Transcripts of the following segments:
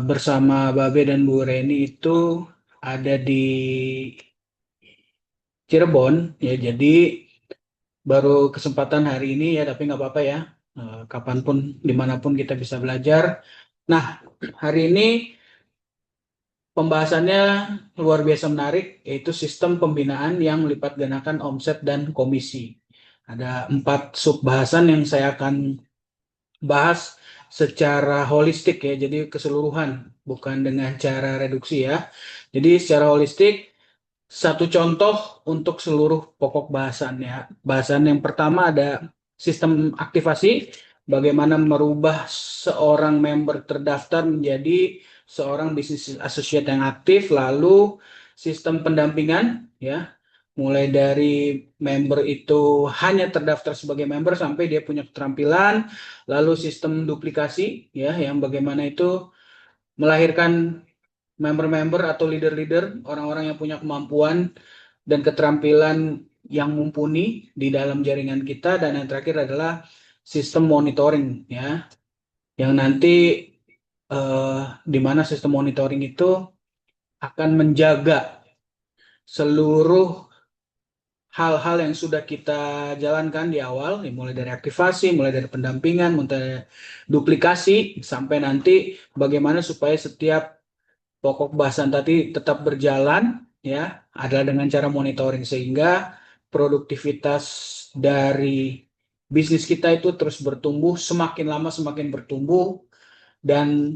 bersama Babe dan Bu Reni itu ada di Cirebon ya. Jadi baru kesempatan hari ini ya, tapi nggak apa-apa ya. Kapanpun, dimanapun kita bisa belajar. Nah, hari ini pembahasannya luar biasa menarik, yaitu sistem pembinaan yang melipat gandakan omset dan komisi. Ada 4 sub bahasan yang saya akan bahas secara holistik ya, jadi keseluruhan, bukan dengan cara reduksi ya. Jadi secara holistik, satu contoh untuk seluruh pokok bahasannya. Bahasan yang pertama ada sistem aktivasi, bagaimana merubah seorang member terdaftar menjadi seorang bisnis associate yang aktif, lalu sistem pendampingan ya, mulai dari member itu hanya terdaftar sebagai member sampai dia punya keterampilan, lalu sistem duplikasi ya, yang bagaimana itu melahirkan member-member atau leader-leader, orang-orang yang punya kemampuan dan keterampilan yang mumpuni di dalam jaringan kita. Dan yang terakhir adalah sistem monitoring ya, yang nanti di mana sistem monitoring itu akan menjaga seluruh hal-hal yang sudah kita jalankan di awal, mulai dari aktivasi, mulai dari pendampingan, mulai dari duplikasi, sampai nanti bagaimana supaya setiap pokok bahasan tadi tetap berjalan ya, adalah dengan cara monitoring, sehingga produktivitas dari bisnis kita itu terus bertumbuh, semakin lama semakin bertumbuh, dan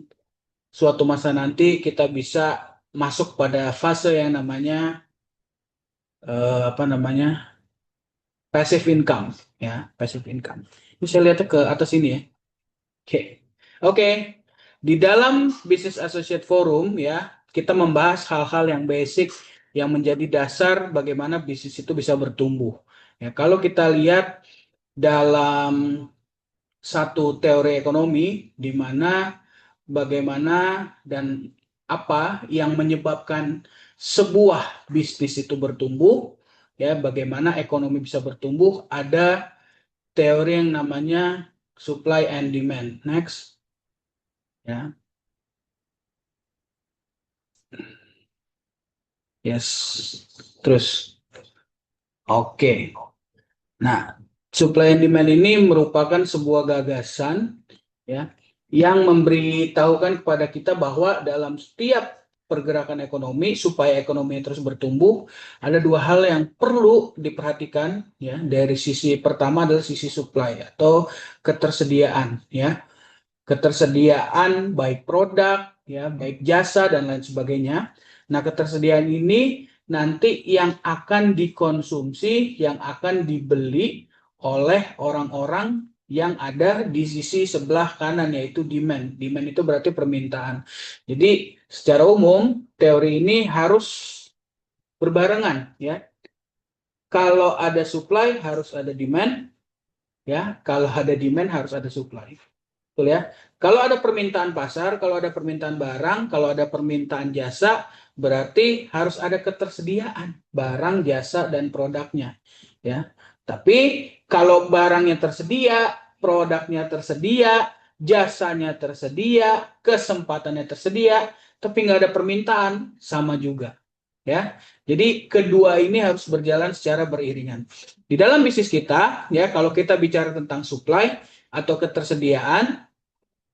suatu masa nanti kita bisa masuk pada fase yang namanya apa namanya, passive income ya, passive income. Ini saya lihatnya ke atas ini ya. Oke. Oke. Di dalam Business Associate Forum ya, kita membahas hal-hal yang basic yang menjadi dasar bagaimana bisnis itu bisa bertumbuh. Ya, kalau kita lihat dalam satu teori ekonomi, di mana bagaimana dan apa yang menyebabkan sebuah bisnis itu bertumbuh, ya, bagaimana ekonomi bisa bertumbuh, ada teori yang namanya supply and demand. Next, ya. Yes. Terus, oke. Nah, supply and demand ini merupakan sebuah gagasan ya, yang memberitahukan kepada kita bahwa dalam setiap pergerakan ekonomi, supaya ekonomi terus bertumbuh, ada 2 hal yang perlu diperhatikan ya. Dari sisi pertama adalah sisi supply atau ketersediaan ya. Ketersediaan baik produk ya, baik jasa dan lain sebagainya. Nah, ketersediaan ini nanti yang akan dikonsumsi, yang akan dibeli oleh orang-orang yang ada di sisi sebelah kanan, yaitu demand. Demand itu berarti permintaan. Jadi secara umum teori ini harus berbarengan ya. Kalau ada supply harus ada demand ya. Kalau ada demand harus ada supply. Betul ya. Kalau ada permintaan pasar, kalau ada permintaan barang, kalau ada permintaan jasa, berarti harus ada ketersediaan barang, jasa, dan produknya. Ya. Tapi kalau barangnya tersedia, produknya tersedia, jasanya tersedia, kesempatannya tersedia, tapi nggak ada permintaan, sama juga. Ya. Jadi kedua ini harus berjalan secara beriringan. Di dalam bisnis kita, ya, kalau kita bicara tentang supply atau ketersediaan,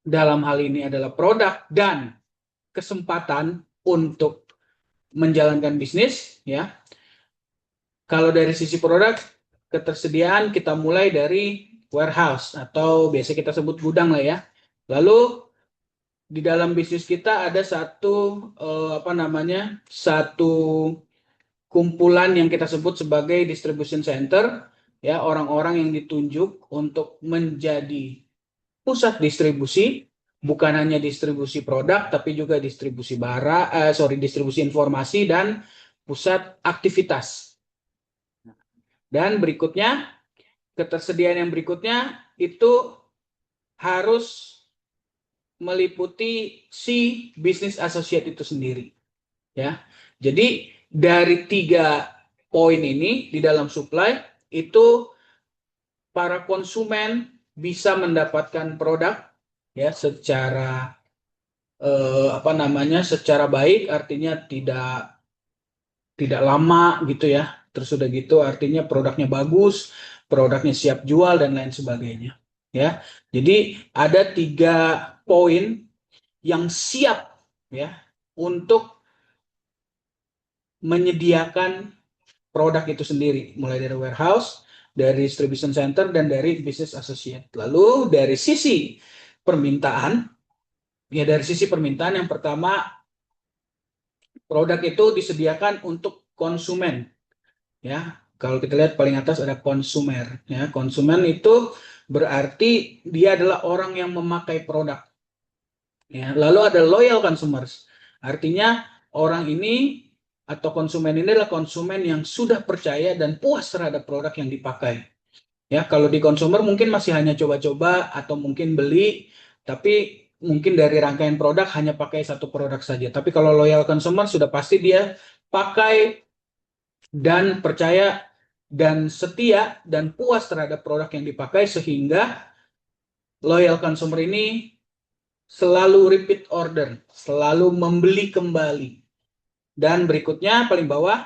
dalam hal ini adalah produk dan kesempatan untuk menjalankan bisnis ya. Kalau dari sisi produk, ketersediaan kita mulai dari warehouse atau biasa kita sebut gudang lah ya. Lalu di dalam bisnis kita ada satu apa namanya, satu kumpulan yang kita sebut sebagai distribution center ya, orang-orang yang ditunjuk untuk menjadi pusat distribusi, bukan hanya distribusi produk, tapi juga distribusi distribusi informasi dan pusat aktivitas. Dan berikutnya, ketersediaan yang berikutnya itu harus meliputi si bisnis associate itu sendiri. Ya, jadi dari 3 poin ini di dalam supply itu para konsumen bisa mendapatkan produk ya secara apa namanya, secara baik, artinya tidak lama gitu ya. Terus udah gitu artinya produknya bagus, produknya siap jual dan lain sebagainya. Ya, jadi ada 3 poin yang siap ya untuk menyediakan produk itu sendiri, mulai dari warehouse, dari distribution center, dan dari business associate. Lalu dari sisi permintaan, ya dari sisi permintaan yang pertama, produk itu disediakan untuk konsumen. Ya, kalau kita lihat paling atas ada konsumer. Ya, konsumen itu berarti dia adalah orang yang memakai produk. Ya, lalu ada loyal consumers, artinya orang ini atau konsumen ini adalah konsumen yang sudah percaya dan puas terhadap produk yang dipakai. Ya, kalau di consumer mungkin masih hanya coba-coba atau mungkin beli, tapi mungkin dari rangkaian produk hanya pakai satu produk saja. Tapi kalau loyal consumer sudah pasti dia pakai dan percaya dan setia dan puas terhadap produk yang dipakai, sehingga loyal consumer ini selalu repeat order, selalu membeli kembali. Dan berikutnya paling bawah,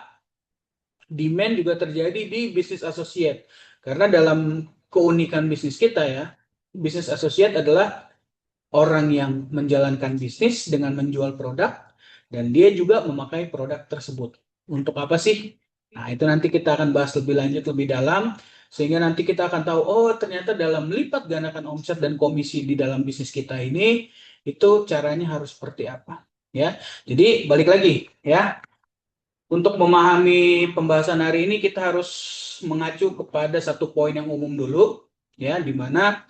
demand juga terjadi di business associate. Karena dalam keunikan bisnis kita ya, business associate adalah orang yang menjalankan bisnis dengan menjual produk dan dia juga memakai produk tersebut. Untuk apa sih? Nah, itu nanti kita akan bahas lebih lanjut, lebih dalam, sehingga nanti kita akan tahu, oh ternyata dalam melipat gandakan omset dan komisi di dalam bisnis kita ini, itu caranya harus seperti apa. Ya, jadi balik lagi ya, untuk memahami pembahasan hari ini kita harus mengacu kepada satu poin yang umum dulu, ya, di mana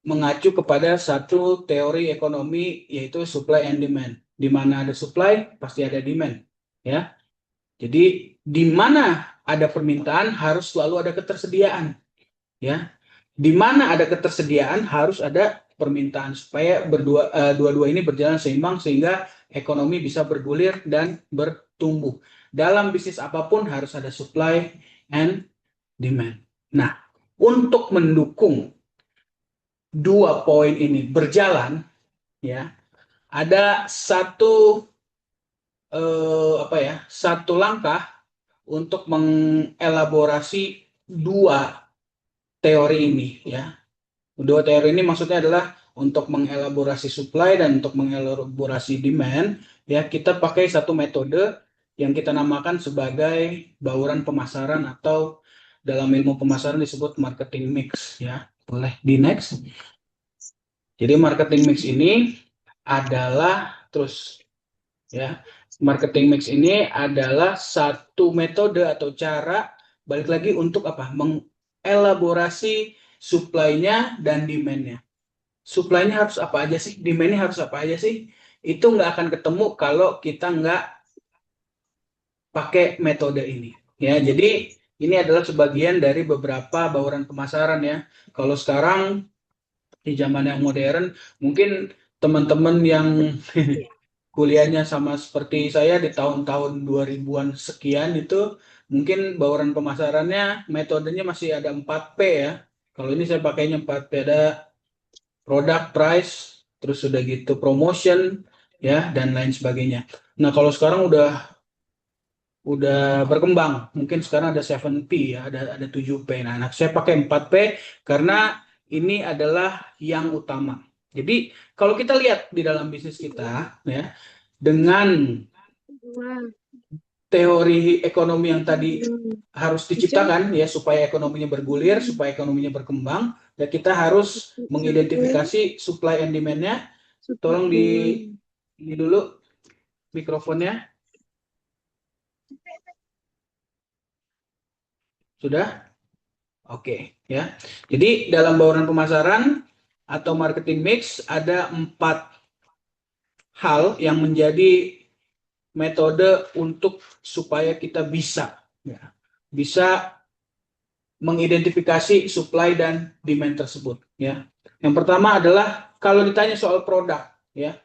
mengacu kepada satu teori ekonomi, yaitu supply and demand. Di mana ada supply pasti ada demand, ya. Jadi di mana ada permintaan harus selalu ada ketersediaan, ya. Di mana ada ketersediaan harus ada permintaan, supaya dua-dua ini berjalan seimbang sehingga ekonomi bisa bergulir dan bertumbuh. Dalam bisnis apapun harus ada supply and demand. Nah, untuk mendukung 2 poin ini berjalan, ya, ada satu langkah untuk mengelaborasi 2 teori ini, ya. 2 teori ini maksudnya adalah untuk mengelaborasi supply dan untuk mengelaborasi demand, ya, kita pakai satu metode yang kita namakan sebagai bauran pemasaran, atau dalam ilmu pemasaran disebut marketing mix, ya. Boleh di next. Jadi marketing mix ini adalah ya, marketing mix ini adalah satu metode atau cara, balik lagi, untuk apa? Mengelaborasi supply-nya dan demand-nya. Supply-nya harus apa aja sih? Demand-nya harus apa aja sih? Itu nggak akan ketemu kalau kita nggak pakai metode ini. Ya, jadi ini adalah sebagian dari beberapa bauran pemasaran ya. Kalau sekarang di zaman yang modern, mungkin teman-teman yang kuliahnya sama seperti saya di tahun-tahun 2000-an sekian itu, mungkin bauran pemasarannya metodenya masih ada 4P ya. Kalau ini saya pakainya 4P, ada product, price, terus sudah gitu promotion ya, dan lain sebagainya. Nah, kalau sekarang udah berkembang. Mungkin sekarang ada 7P ya, ada 7P. Nah, saya pakai 4P karena ini adalah yang utama. Jadi, kalau kita lihat di dalam bisnis kita ya, dengan teori ekonomi yang tadi harus diciptakan ya, supaya ekonominya bergulir, supaya ekonominya berkembang, ya kita harus mengidentifikasi supply and demand-nya. Tolong ini dulu mikrofonnya. Sudah? Oke, ya. Jadi dalam bauran pemasaran atau marketing mix ada 4 hal yang menjadi metode untuk supaya kita bisa mengidentifikasi supply dan demand tersebut, ya. Yang pertama adalah kalau ditanya soal produk, ya,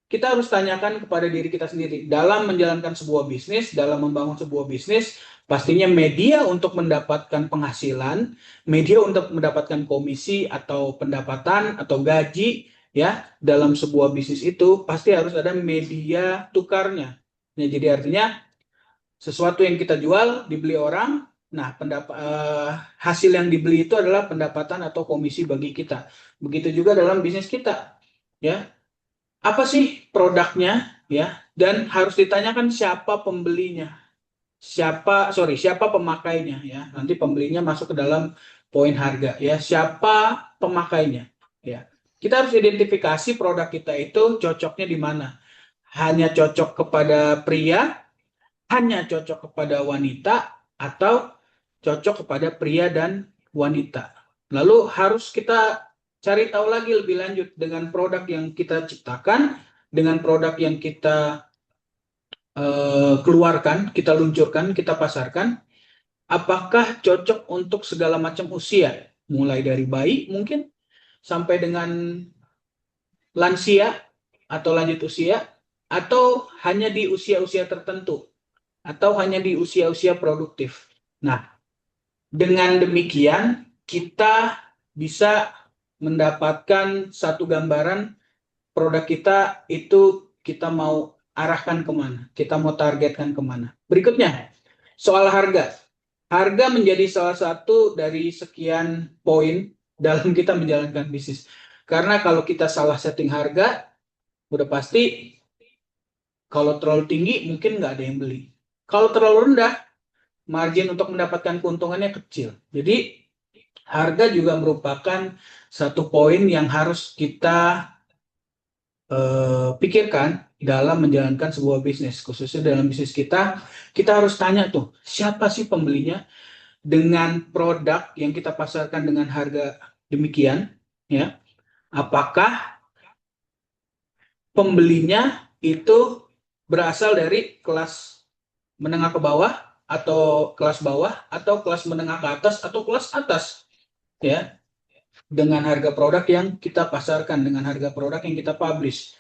kita harus tanyakan kepada diri kita sendiri. Dalam menjalankan sebuah bisnis, dalam membangun sebuah bisnis, pastinya media untuk mendapatkan penghasilan, media untuk mendapatkan komisi atau pendapatan atau gaji, ya, dalam sebuah bisnis itu pasti harus ada media tukarnya. Nah, jadi artinya sesuatu yang kita jual dibeli orang, nah hasil yang dibeli itu adalah pendapatan atau komisi bagi kita. Begitu juga dalam bisnis kita, ya. Apa sih produknya, ya? Dan harus ditanyakan siapa pembelinya, siapa pemakainya, ya. Nanti pembelinya masuk ke dalam poin harga, ya. Siapa pemakainya, ya. Kita harus identifikasi produk kita itu cocoknya di mana. Hanya cocok kepada pria, hanya cocok kepada wanita, atau cocok kepada pria dan wanita. Lalu harus kita cari tahu lagi lebih lanjut dengan produk yang kita ciptakan, dengan produk yang kita keluarkan, kita luncurkan, kita pasarkan, apakah cocok untuk segala macam usia, mulai dari bayi mungkin sampai dengan lansia atau lanjut usia, atau hanya di usia-usia tertentu, atau hanya di usia-usia produktif. Nah, dengan demikian kita bisa mendapatkan satu gambaran produk kita itu kita mau arahkan kemana, kita mau targetkan kemana. Berikutnya, soal harga. Harga menjadi salah satu dari sekian poin dalam kita menjalankan bisnis. Karena kalau kita salah setting harga, udah pasti kalau terlalu tinggi mungkin nggak ada yang beli. Kalau terlalu rendah, margin untuk mendapatkan keuntungannya kecil. Jadi harga juga merupakan satu poin yang harus kita pikirkan dalam menjalankan sebuah bisnis. Khususnya dalam bisnis kita harus tanya tuh, siapa sih pembelinya dengan produk yang kita pasarkan dengan harga demikian, ya. Apakah pembelinya itu berasal dari kelas menengah ke bawah, atau kelas bawah, atau kelas menengah ke atas, atau kelas atas, ya, dengan harga produk yang kita pasarkan, dengan harga produk yang kita publish.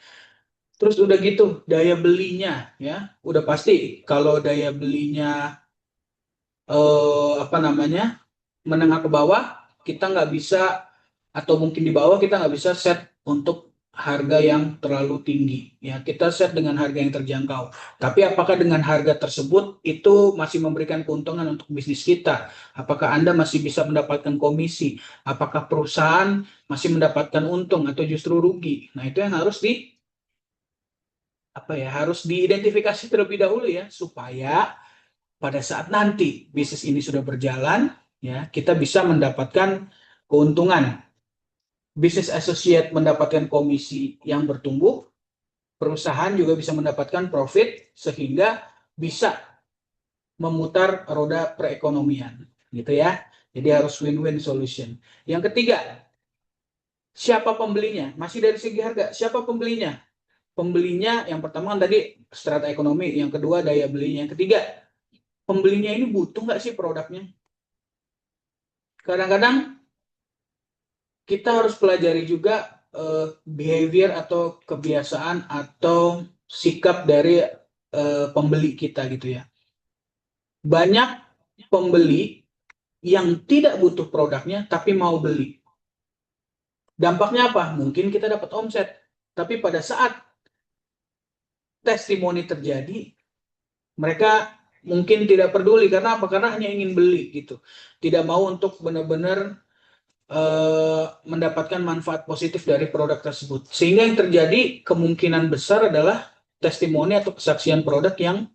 Terus udah gitu daya belinya, ya, udah pasti kalau daya belinya menengah ke bawah, kita nggak bisa, atau mungkin di bawah kita nggak bisa set untuk harga yang terlalu tinggi, ya. Kita set dengan harga yang terjangkau. Tapi apakah dengan harga tersebut itu masih memberikan keuntungan untuk bisnis kita? Apakah Anda masih bisa mendapatkan komisi? Apakah perusahaan masih mendapatkan untung atau justru rugi? Nah, itu yang harus diidentifikasi terlebih dahulu, ya, supaya pada saat nanti bisnis ini sudah berjalan, ya, kita bisa mendapatkan keuntungan. Bisnis associate mendapatkan komisi yang bertumbuh, perusahaan juga bisa mendapatkan profit sehingga bisa memutar roda perekonomian, gitu ya. Jadi harus win-win solution. Yang ketiga, siapa pembelinya? Masih dari segi harga, siapa pembelinya? Pembelinya yang pertama kan tadi strata ekonomi, yang kedua daya belinya, yang ketiga pembelinya ini butuh nggak sih produknya? Kadang-kadang kita harus pelajari juga behavior atau kebiasaan atau sikap dari pembeli kita, gitu ya. Banyak pembeli yang tidak butuh produknya tapi mau beli. Dampaknya apa? Mungkin kita dapat omset, tapi pada saat testimoni terjadi, mereka mungkin tidak peduli. Karena apa? Karena hanya ingin beli, gitu. Tidak mau untuk benar-benar mendapatkan manfaat positif dari produk tersebut. Sehingga yang terjadi kemungkinan besar adalah testimoni atau kesaksian produk yang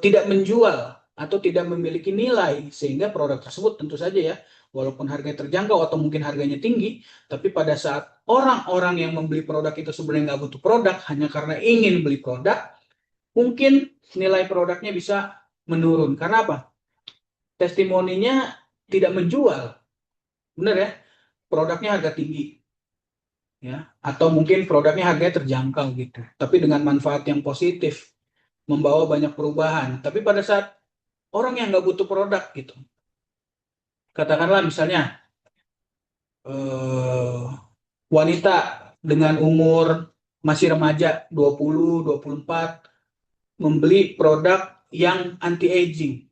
tidak menjual atau tidak memiliki nilai, sehingga produk tersebut tentu saja, ya, walaupun harganya terjangkau atau mungkin harganya tinggi, tapi pada saat orang-orang yang membeli produk itu sebenarnya nggak butuh produk, hanya karena ingin beli produk, mungkin nilai produknya bisa menurun. Karena apa? Testimoninya tidak menjual, benar ya? Produknya harga tinggi, ya, atau mungkin produknya harganya terjangkau, gitu, tapi dengan manfaat yang positif, membawa banyak perubahan. Tapi pada saat orang yang nggak butuh produk, gitu, katakanlah misalnya eh, wanita dengan umur masih remaja 20-24 membeli produk yang anti aging,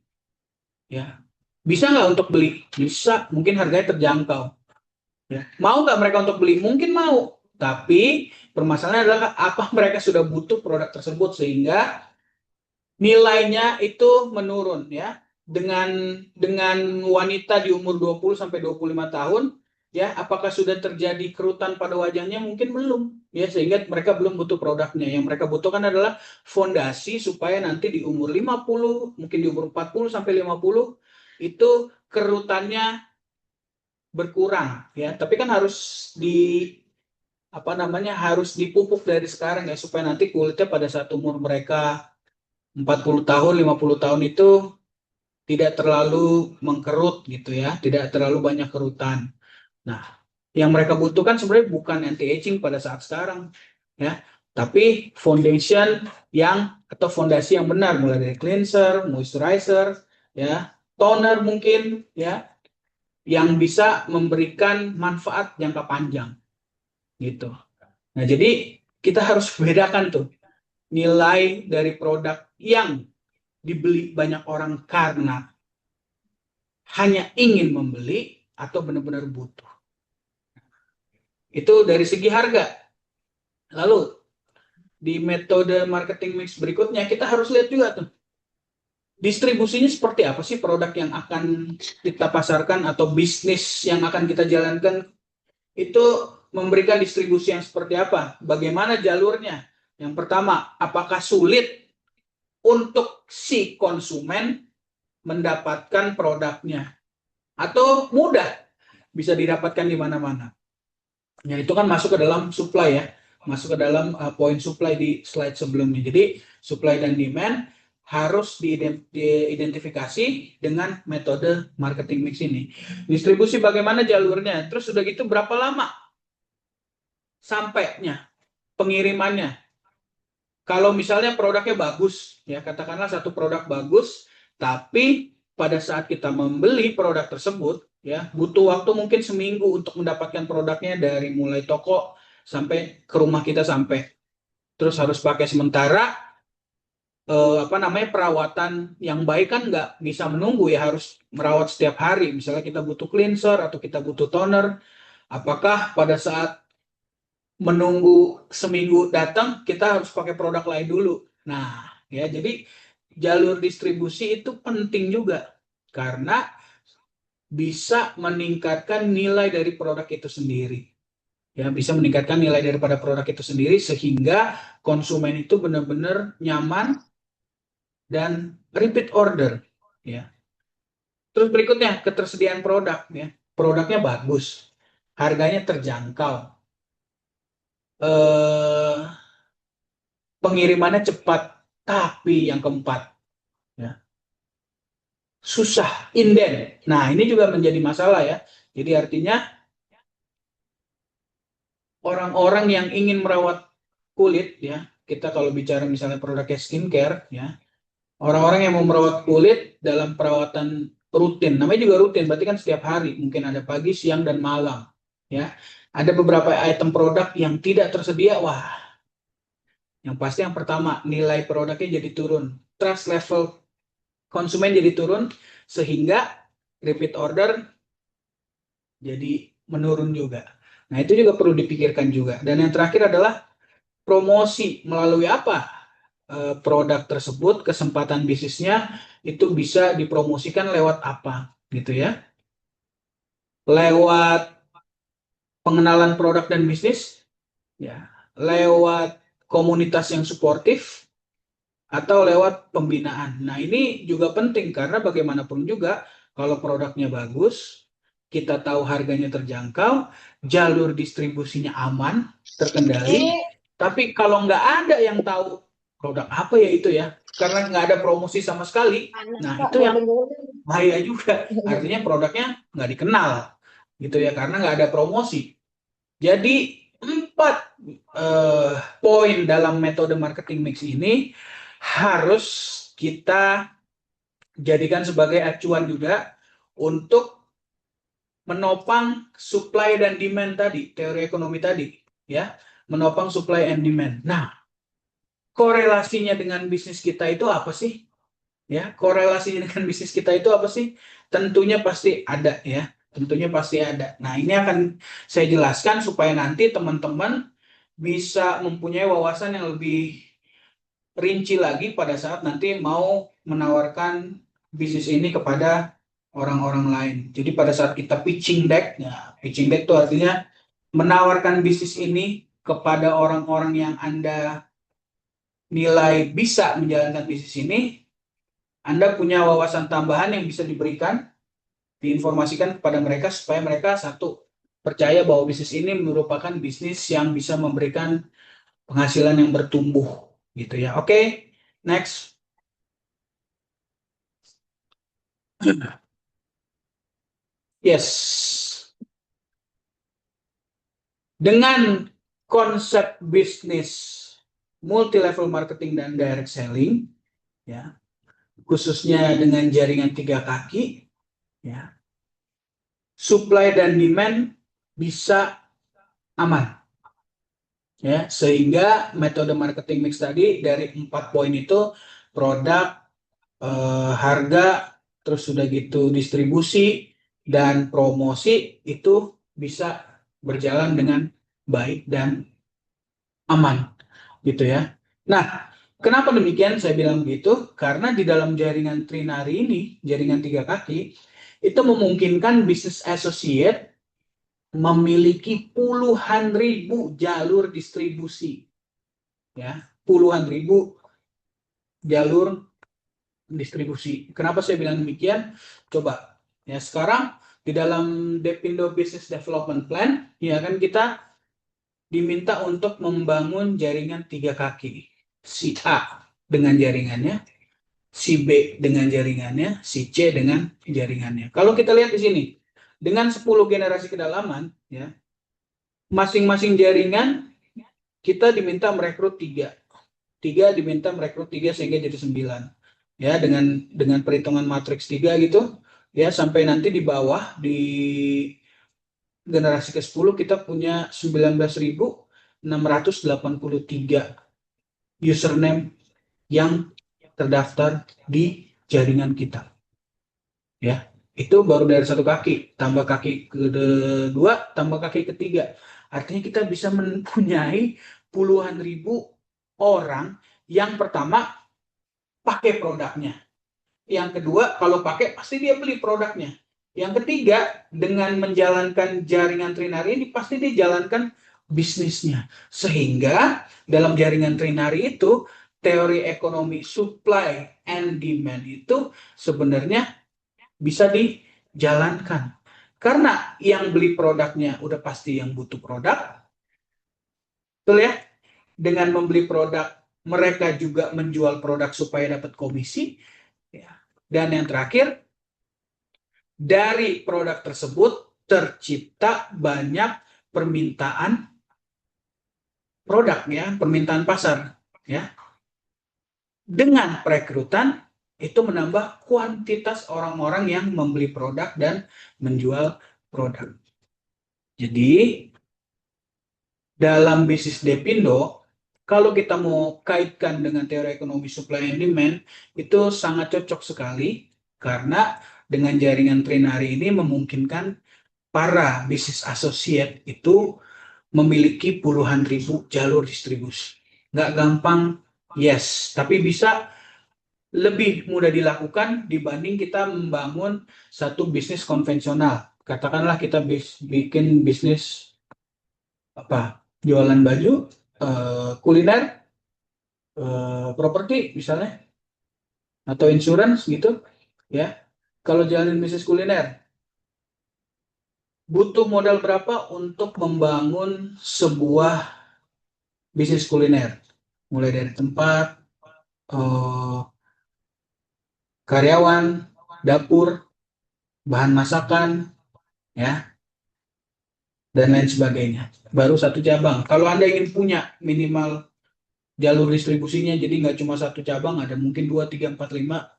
ya, bisa nggak untuk beli? Bisa, mungkin harganya terjangkau, ya. Mau nggak mereka untuk beli? Mungkin mau, Tapi permasalahannya adalah apa mereka sudah butuh produk tersebut sehingga nilainya itu menurun ya. Dengan wanita di umur 20 sampai 25 tahun ya, apakah sudah terjadi kerutan pada wajahnya? Mungkin belum ya, sehingga mereka belum butuh produknya. Yang mereka butuhkan adalah fondasi supaya nanti di umur 50, mungkin di umur 40 sampai 50 itu kerutannya berkurang ya. Tapi kan harus harus dipupuk dari sekarang ya, supaya nanti kulitnya pada saat umur mereka 40 tahun, 50 tahun itu tidak terlalu mengkerut gitu ya, tidak terlalu banyak kerutan. Nah, yang mereka butuhkan sebenarnya bukan anti aging pada saat sekarang ya, tapi fondasi yang benar, mulai dari cleanser, moisturizer, ya, toner mungkin ya, yang bisa memberikan manfaat jangka panjang gitu. Nah, jadi kita harus bedakan tuh nilai dari produk yang dibeli banyak orang karena hanya ingin membeli atau benar-benar butuh. Itu dari segi harga. Lalu di metode marketing mix berikutnya kita harus lihat juga tuh distribusinya seperti apa sih produk yang akan kita pasarkan atau bisnis yang akan kita jalankan itu memberikan distribusi yang seperti apa? Bagaimana jalurnya? Yang pertama, apakah sulit untuk si konsumen mendapatkan produknya? Atau mudah bisa didapatkan di mana-mana? Ya, itu kan masuk ke dalam supply ya. Masuk ke dalam poin supply di slide sebelumnya. Jadi, supply dan demand harus diidentifikasi dengan metode marketing mix ini. Distribusi bagaimana jalurnya? Terus sudah gitu berapa lama sampainya, pengirimannya. Kalau misalnya produknya bagus, ya katakanlah satu produk bagus, tapi pada saat kita membeli produk tersebut, ya butuh waktu mungkin seminggu untuk mendapatkan produknya dari mulai toko sampai ke rumah kita sampai. Terus harus pakai sementara perawatan yang baik kan nggak bisa menunggu ya, harus merawat setiap hari. Misalnya kita butuh cleanser atau kita butuh toner, apakah pada saat menunggu seminggu datang, kita harus pakai produk lain dulu. Nah, ya jadi jalur distribusi itu penting juga karena bisa meningkatkan nilai dari produk itu sendiri. Ya, bisa meningkatkan nilai daripada produk itu sendiri sehingga konsumen itu benar-benar nyaman dan repeat order, ya. Terus berikutnya ketersediaan produk, ya. Produknya bagus, harganya terjangkau. Eh Pengirimannya cepat, tapi yang keempat, ya, susah, inden. Nah, ini juga menjadi masalah ya. Jadi artinya orang-orang yang ingin merawat kulit, ya, kita kalau bicara misalnya produknya skincare, ya, orang-orang yang mau merawat kulit dalam perawatan rutin, namanya juga rutin, berarti kan setiap hari, mungkin ada pagi, siang, dan malam, ya. Ada beberapa item produk yang tidak tersedia, wah, yang pasti yang pertama nilai produknya jadi turun, trust level konsumen jadi turun sehingga repeat order jadi menurun juga. Nah, itu juga perlu dipikirkan juga. Dan yang terakhir adalah promosi melalui apa? Produk tersebut, kesempatan bisnisnya itu bisa dipromosikan lewat apa gitu ya. Lewat pengenalan produk dan bisnis ya, lewat komunitas yang suportif atau lewat pembinaan. Nah, ini juga penting karena bagaimanapun juga kalau produknya bagus, kita tahu harganya terjangkau, jalur distribusinya aman, terkendali, tapi kalau nggak ada yang tahu produk apa ya itu ya, karena nggak ada promosi sama sekali, nah itu yang bahaya juga. Artinya produknya nggak dikenal, gitu ya, karena nggak ada promosi. Jadi 4 poin dalam metode marketing mix ini harus kita jadikan sebagai acuan juga untuk menopang supply dan demand tadi, teori ekonomi tadi, ya, menopang supply and demand. Nah, korelasinya dengan bisnis kita itu apa sih? Ya, korelasinya dengan bisnis kita itu apa sih? Tentunya pasti ada ya. tentunya pasti ada. Nah, ini akan saya jelaskan supaya nanti teman-teman bisa mempunyai wawasan yang lebih rinci lagi pada saat nanti mau menawarkan bisnis ini kepada orang-orang lain. Jadi pada saat kita pitching deck, ya pitching deck itu artinya menawarkan bisnis ini kepada orang-orang yang Anda nilai bisa menjalankan bisnis ini, Anda punya wawasan tambahan yang bisa diberikan, diinformasikan kepada mereka supaya mereka satu percaya bahwa bisnis ini merupakan bisnis yang bisa memberikan penghasilan yang bertumbuh gitu ya. Oke, next. Yes. Dengan konsep bisnis multi level marketing dan direct selling, ya, khususnya dengan jaringan 3 kaki, ya, supply dan demand bisa aman, ya, sehingga metode marketing mix tadi dari 4 poin itu produk, harga, terus sudah gitu distribusi dan promosi itu bisa berjalan dengan baik dan aman gitu ya. Nah, kenapa demikian saya bilang begitu? Karena di dalam jaringan trinari ini, jaringan 3 kaki, itu memungkinkan bisnis associate memiliki puluhan ribu jalur distribusi, ya, puluhan ribu jalur distribusi. Kenapa saya bilang demikian? Coba ya, sekarang di dalam Depindo Business Development Plan, ya kan kita diminta untuk membangun jaringan 3 kaki. Si A dengan jaringannya, si B dengan jaringannya, si C dengan jaringannya. Kalau kita lihat di sini, dengan 10 generasi kedalaman, ya, masing-masing jaringan kita diminta merekrut 3. 3 diminta merekrut 3 sehingga jadi 9. Ya, dengan perhitungan matriks 3 gitu, ya, sampai nanti di bawah di generasi ke-10 kita punya 19.683 username yang terdaftar di jaringan kita. Ya, itu baru dari 1 kaki, tambah kaki kedua, tambah kaki ketiga. Artinya kita bisa mempunyai puluhan ribu orang yang pertama pakai produknya. Yang kedua, kalau pakai pasti dia beli produknya. Yang ketiga, dengan menjalankan jaringan trinari ini pasti dia jalankan bisnisnya. Sehingga dalam jaringan trinari itu, teori ekonomi supply and demand itu sebenarnya bisa dijalankan. Karena yang beli produknya udah pasti yang butuh produk. Betul ya? Dengan membeli produk, mereka juga menjual produk supaya dapat komisi. Dan yang terakhir, dari produk tersebut tercipta banyak permintaan produk, ya, permintaan pasar, ya. Dengan perekrutan itu menambah kuantitas orang-orang yang membeli produk dan menjual produk. Jadi dalam bisnis Depindo, kalau kita mau kaitkan dengan teori ekonomi supply and demand, itu sangat cocok sekali karena dengan jaringan trinari ini memungkinkan para bisnis associate itu memiliki puluhan ribu jalur distribusi. Nggak gampang, yes, tapi bisa lebih mudah dilakukan dibanding kita membangun satu bisnis konvensional. Katakanlah kita bikin bisnis apa, jualan baju, kuliner, properti misalnya, atau insurance gitu, ya. Kalau jalanin bisnis kuliner, butuh modal berapa untuk membangun sebuah bisnis kuliner? Mulai dari tempat, karyawan, dapur, bahan masakan, ya, dan lain sebagainya. Baru satu cabang. Kalau Anda ingin punya minimal jalur distribusinya, jadi nggak cuma satu cabang, ada mungkin 2, 3, 4, 5,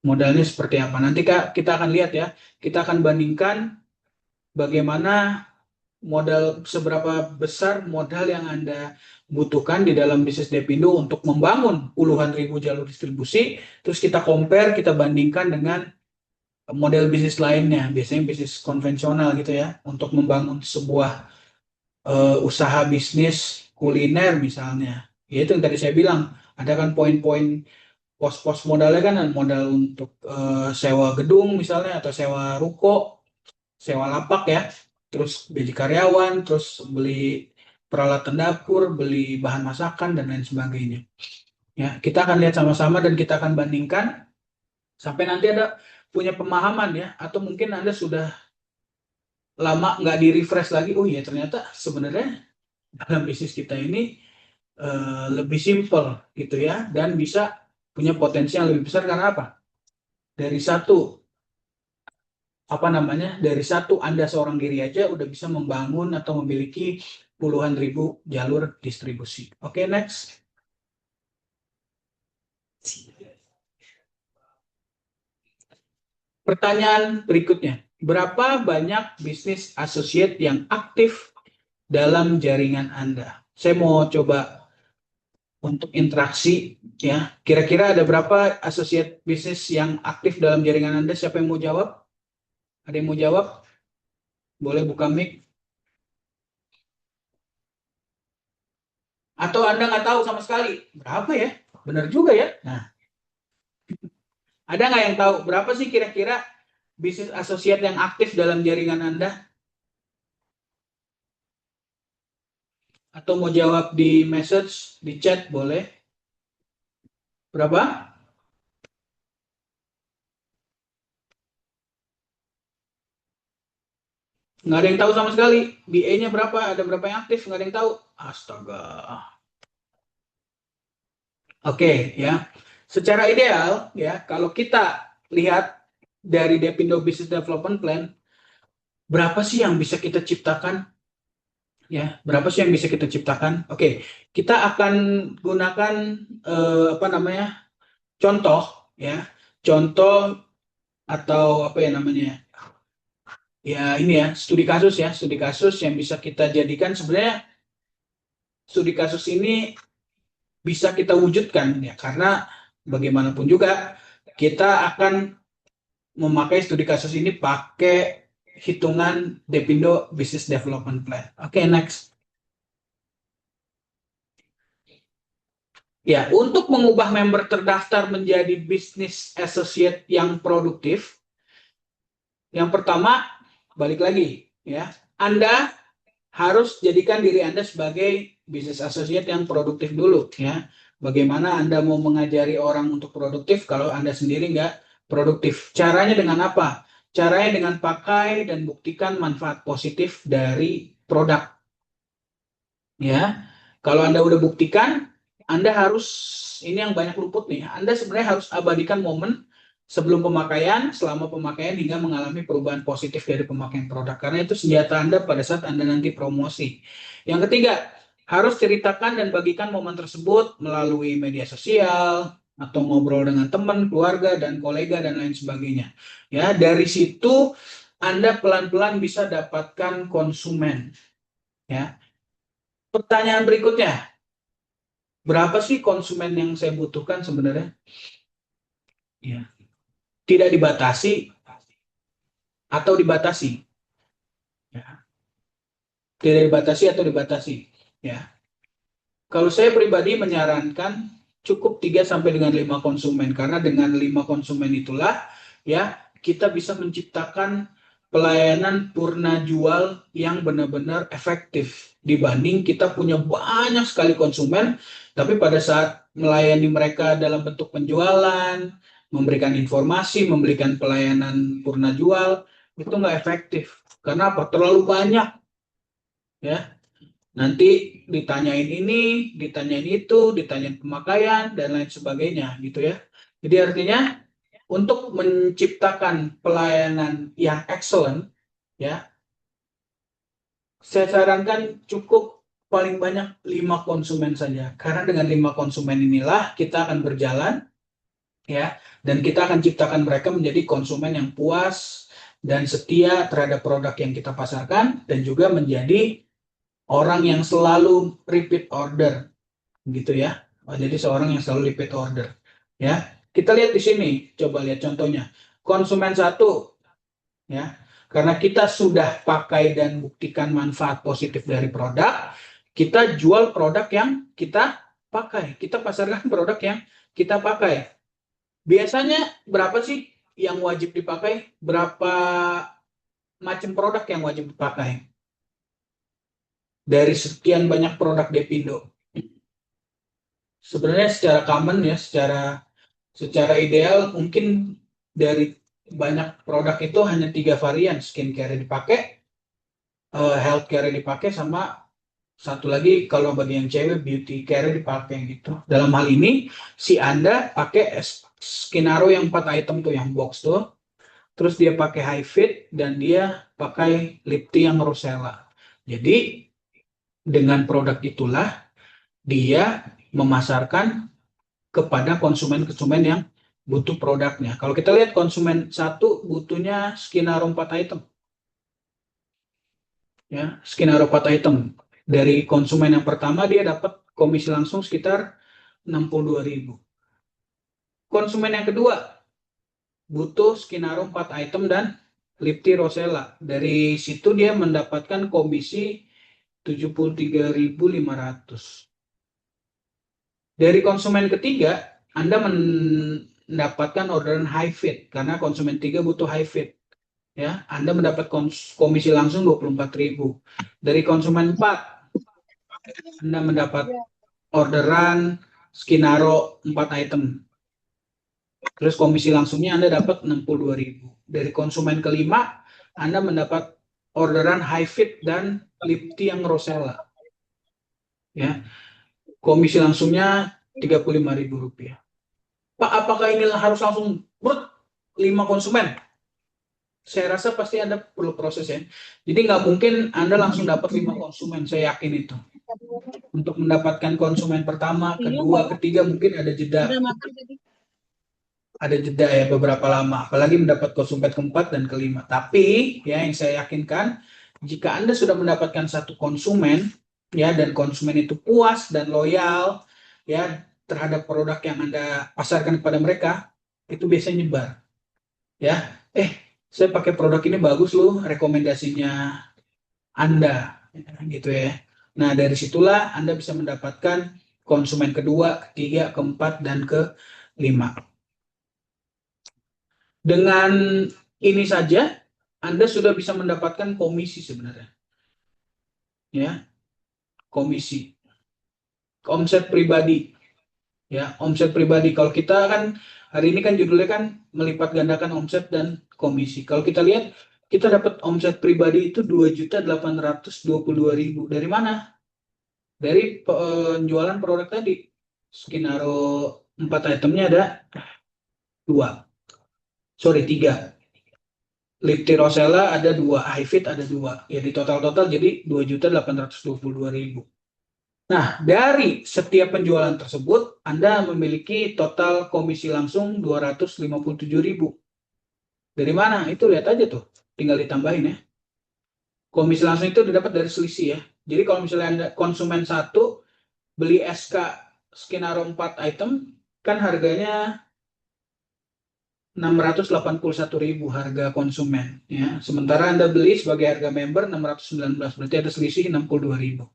modalnya seperti apa. Nanti kita akan lihat ya, kita akan bandingkan bagaimana modal, seberapa besar modal yang Anda butuhkan di dalam bisnis Depindo untuk membangun puluhan ribu jalur distribusi, terus kita compare, kita bandingkan dengan model bisnis lainnya, biasanya bisnis konvensional gitu ya, untuk membangun sebuah usaha bisnis kuliner misalnya. Ya itu yang tadi saya bilang, ada kan poin-poin pos-pos modalnya kan, modal untuk sewa gedung misalnya, atau sewa ruko, sewa lapak ya, terus gaji karyawan, terus beli peralatan dapur, beli bahan masakan dan lain sebagainya. Ya, kita akan lihat sama-sama dan kita akan bandingkan sampai nanti ada punya pemahaman ya, atau mungkin Anda sudah lama nggak di-refresh lagi, oh iya ternyata sebenarnya dalam bisnis kita ini lebih simple gitu ya, dan bisa punya potensi yang lebih besar karena apa? Dari satu apa namanya? Dari satu Anda seorang diri aja udah bisa membangun atau memiliki puluhan ribu jalur distribusi. Oke, next. Pertanyaan berikutnya, berapa banyak bisnis associate yang aktif dalam jaringan Anda? Saya mau coba untuk interaksi ya. Kira-kira ada berapa associate bisnis yang aktif dalam jaringan Anda? Siapa yang mau jawab? Ada yang mau jawab? Boleh buka mic. Atau Anda nggak tahu sama sekali? Berapa ya? Benar juga ya. Nah, ada nggak yang tahu berapa sih kira-kira bisnis associate yang aktif dalam jaringan Anda? Atau mau jawab di message, di chat boleh. Berapa? Nggak ada yang tahu sama sekali. BA-nya berapa? Ada berapa yang aktif? Nggak ada yang tahu. Astaga. Oke, ya. Secara ideal, ya, kalau kita lihat dari Depindo Business Development Plan, berapa sih yang bisa kita ciptakan? Ya, berapa sih yang bisa kita ciptakan? Oke, kita akan gunakan apa namanya? Contoh, ya. Contoh atau apa ya namanya? Ya, ini ya, studi kasus ya, studi kasus yang bisa kita jadikan sebenarnya studi kasus ini bisa kita wujudkan ya, karena bagaimanapun juga kita akan memakai studi kasus ini pakai hitungan Depindo Business Development Plan. Oke, next. Ya, untuk mengubah member terdaftar menjadi business associate yang produktif, yang pertama balik lagi ya, Anda harus jadikan diri Anda sebagai business associate yang produktif dulu ya. Bagaimana Anda mau mengajari orang untuk produktif kalau Anda sendiri nggak produktif? Caranya dengan apa? Caranya dengan pakai dan buktikan manfaat positif dari produk ya. Kalau Anda udah buktikan, Anda harus, ini yang banyak luput nih, Anda sebenarnya harus abadikan momen sebelum pemakaian, selama pemakaian, hingga mengalami perubahan positif dari pemakaian produk. Karena itu senjata Anda pada saat Anda nanti promosi. Yang ketiga, harus ceritakan dan bagikan momen tersebut melalui media sosial, atau ngobrol dengan teman, keluarga, dan kolega, dan lain sebagainya. Ya, dari situ Anda pelan-pelan bisa dapatkan konsumen. Ya. Pertanyaan berikutnya, berapa sih konsumen yang saya butuhkan sebenarnya? Ya. Tidak dibatasi atau dibatasi? Ya. Tidak dibatasi atau dibatasi? Ya. Kalau saya pribadi menyarankan cukup 3 sampai dengan 5 konsumen, karena dengan 5 konsumen itulah ya kita bisa menciptakan pelayanan purna jual yang benar-benar efektif dibanding kita punya banyak sekali konsumen, tapi pada saat melayani mereka dalam bentuk penjualan, memberikan informasi, memberikan pelayanan purna jual, itu nggak efektif. Karena apa? Terlalu banyak ya. Nanti ditanyain ini, ditanyain itu, ditanyain pemakaian, dan lain sebagainya gitu ya. Jadi artinya untuk menciptakan pelayanan yang excellent, ya, saya sarankan cukup paling banyak 5 konsumen saja. Karena dengan 5 konsumen inilah kita akan berjalan, ya, dan kita akan ciptakan mereka menjadi konsumen yang puas dan setia terhadap produk yang kita pasarkan, dan juga menjadi orang yang selalu repeat order gitu ya. Oh, jadi seorang yang selalu repeat order ya. Kita lihat di sini, coba lihat contohnya. konsumen 1, ya. Karena kita sudah pakai dan buktikan manfaat positif dari produk, kita jual produk yang kita pakai. Kita pasarkan produk yang kita pakai. Biasanya berapa sih yang wajib dipakai? Berapa macam produk yang wajib dipakai? Dari sekian banyak produk Depindo. Sebenarnya secara common ya, secara ideal mungkin dari banyak produk itu hanya 3 varian, skincare yang dipakai, healthcare yang dipakai, sama satu lagi kalau bagi yang cewek beauty care dipakai gitu. Dalam hal ini si Anda pakai Skinaro yang 4 item tuh yang box tuh, terus dia pakai High Fit dan dia pakai Lip Tea yang Rosella. Jadi dengan produk itulah dia memasarkan kepada konsumen-konsumen yang butuh produknya. Kalau kita lihat konsumen 1 butuhnya Skinaro 4 item. Ya, Skinaro 4 item. Dari konsumen yang pertama dia dapat komisi langsung sekitar 62.000. Konsumen yang kedua butuh Skinaro 4 item dan Lip Tea Rosella. Dari situ dia mendapatkan komisi 73.500. Dari konsumen ketiga, Anda mendapatkan orderan high fit karena konsumen 3 butuh high fit. Ya, Anda mendapat komisi langsung 24.000. Dari konsumen 4, Anda mendapat orderan Skinaro 4 item. Terus komisi langsungnya Anda dapat 62.000. Dari konsumen kelima, Anda mendapat orderan high fit dan Lip Tea yang Rosella. Ya, komisi langsungnya Rp35.000. Pak, apakah ini harus langsung 5 konsumen? Saya rasa pasti Anda perlu proses ya. Jadi nggak mungkin Anda langsung dapat 5 konsumen, saya yakin itu. Untuk mendapatkan konsumen pertama, kedua, ketiga mungkin ada jeda. Ada jeda ya beberapa lama, apalagi mendapat konsumen keempat dan kelima. Tapi ya yang saya yakinkan, jika Anda sudah mendapatkan satu konsumen ya dan konsumen itu puas dan loyal ya terhadap produk yang Anda pasarkan kepada mereka, itu biasanya nyebar. Ya, saya pakai produk ini bagus loh, rekomendasinya Anda gitu ya. Nah, dari situlah Anda bisa mendapatkan konsumen kedua, ketiga, keempat, dan kelima. Dengan ini saja, Anda sudah bisa mendapatkan komisi sebenarnya. Ya, komisi. Omset pribadi. Ya, omset pribadi. Kalau kita kan, hari ini kan judulnya kan melipat gandakan omset dan komisi. Kalau kita lihat, kita dapat omset pribadi itu 2.822.000. Dari mana? Dari penjualan produk tadi. Skinaro 4 itemnya ada 2. Sorry, 3. Lip Tea Rosella ada 2, High Fit ada 2. Ya di total jadi 2.822.000. Nah, dari setiap penjualan tersebut Anda memiliki total komisi langsung 257.000. Dari mana? Itu lihat aja tuh. Tinggal ditambahin ya. Komisi langsung itu didapat dari selisih ya. Jadi kalau misalnya Anda konsumen 1 beli SK Skinaro 4 item kan harganya 681.000 harga konsumen ya. Sementara Anda beli sebagai harga member 619, berarti ada selisih 62.000.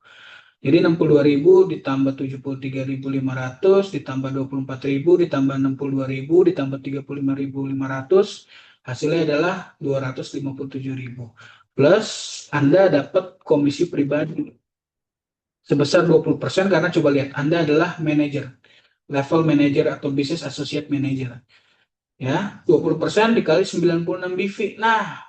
Jadi 62.000 ditambah 73.500 ditambah 24.000 ditambah 62.000 ditambah 35.500 hasilnya adalah 257.000. Plus Anda dapat komisi pribadi sebesar 20% karena coba lihat Anda adalah manajer, level manager atau business associate manager. Ya, 20% dikali 96 BV. Nah,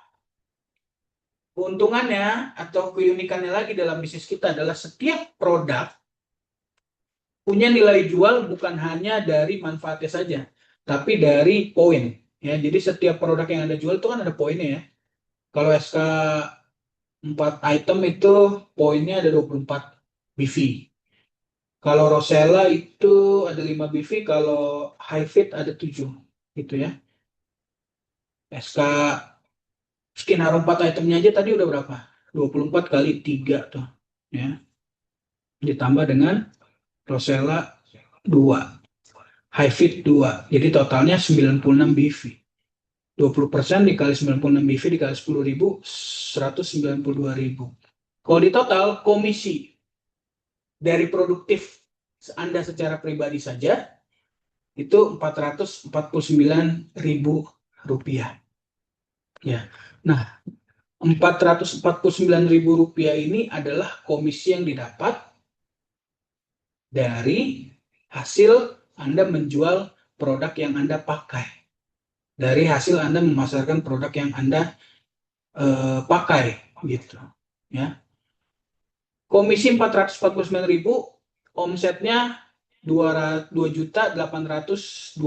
keuntungannya atau keunikannya lagi dalam bisnis kita adalah setiap produk punya nilai jual bukan hanya dari manfaatnya saja, tapi dari poin. Ya, jadi setiap produk yang Anda jual itu kan ada poinnya ya. Kalau SK 4 item itu poinnya ada 24 BV. Kalau Rosella itu ada 5 BV, kalau High Fit ada 7 gitu ya. SK Skinaro 4 itemnya aja tadi udah berapa? 24 kali 3 tuh. Ya. Ditambah dengan Rosella 2. High Fit 2. Jadi totalnya 96 BV. 20% dikali 96 BV dikali 10.000, 192.000. Kalau di total, komisi dari produktif Anda secara pribadi saja, itu 449.000 rupiah. Ya. Nah, 449.000 rupiah ini adalah komisi yang didapat dari hasil Anda menjual produk yang Anda pakai. Dari hasil Anda memasarkan produk yang Anda pakai, gitu. Ya. Komisi 449.000, omsetnya 2.822.000.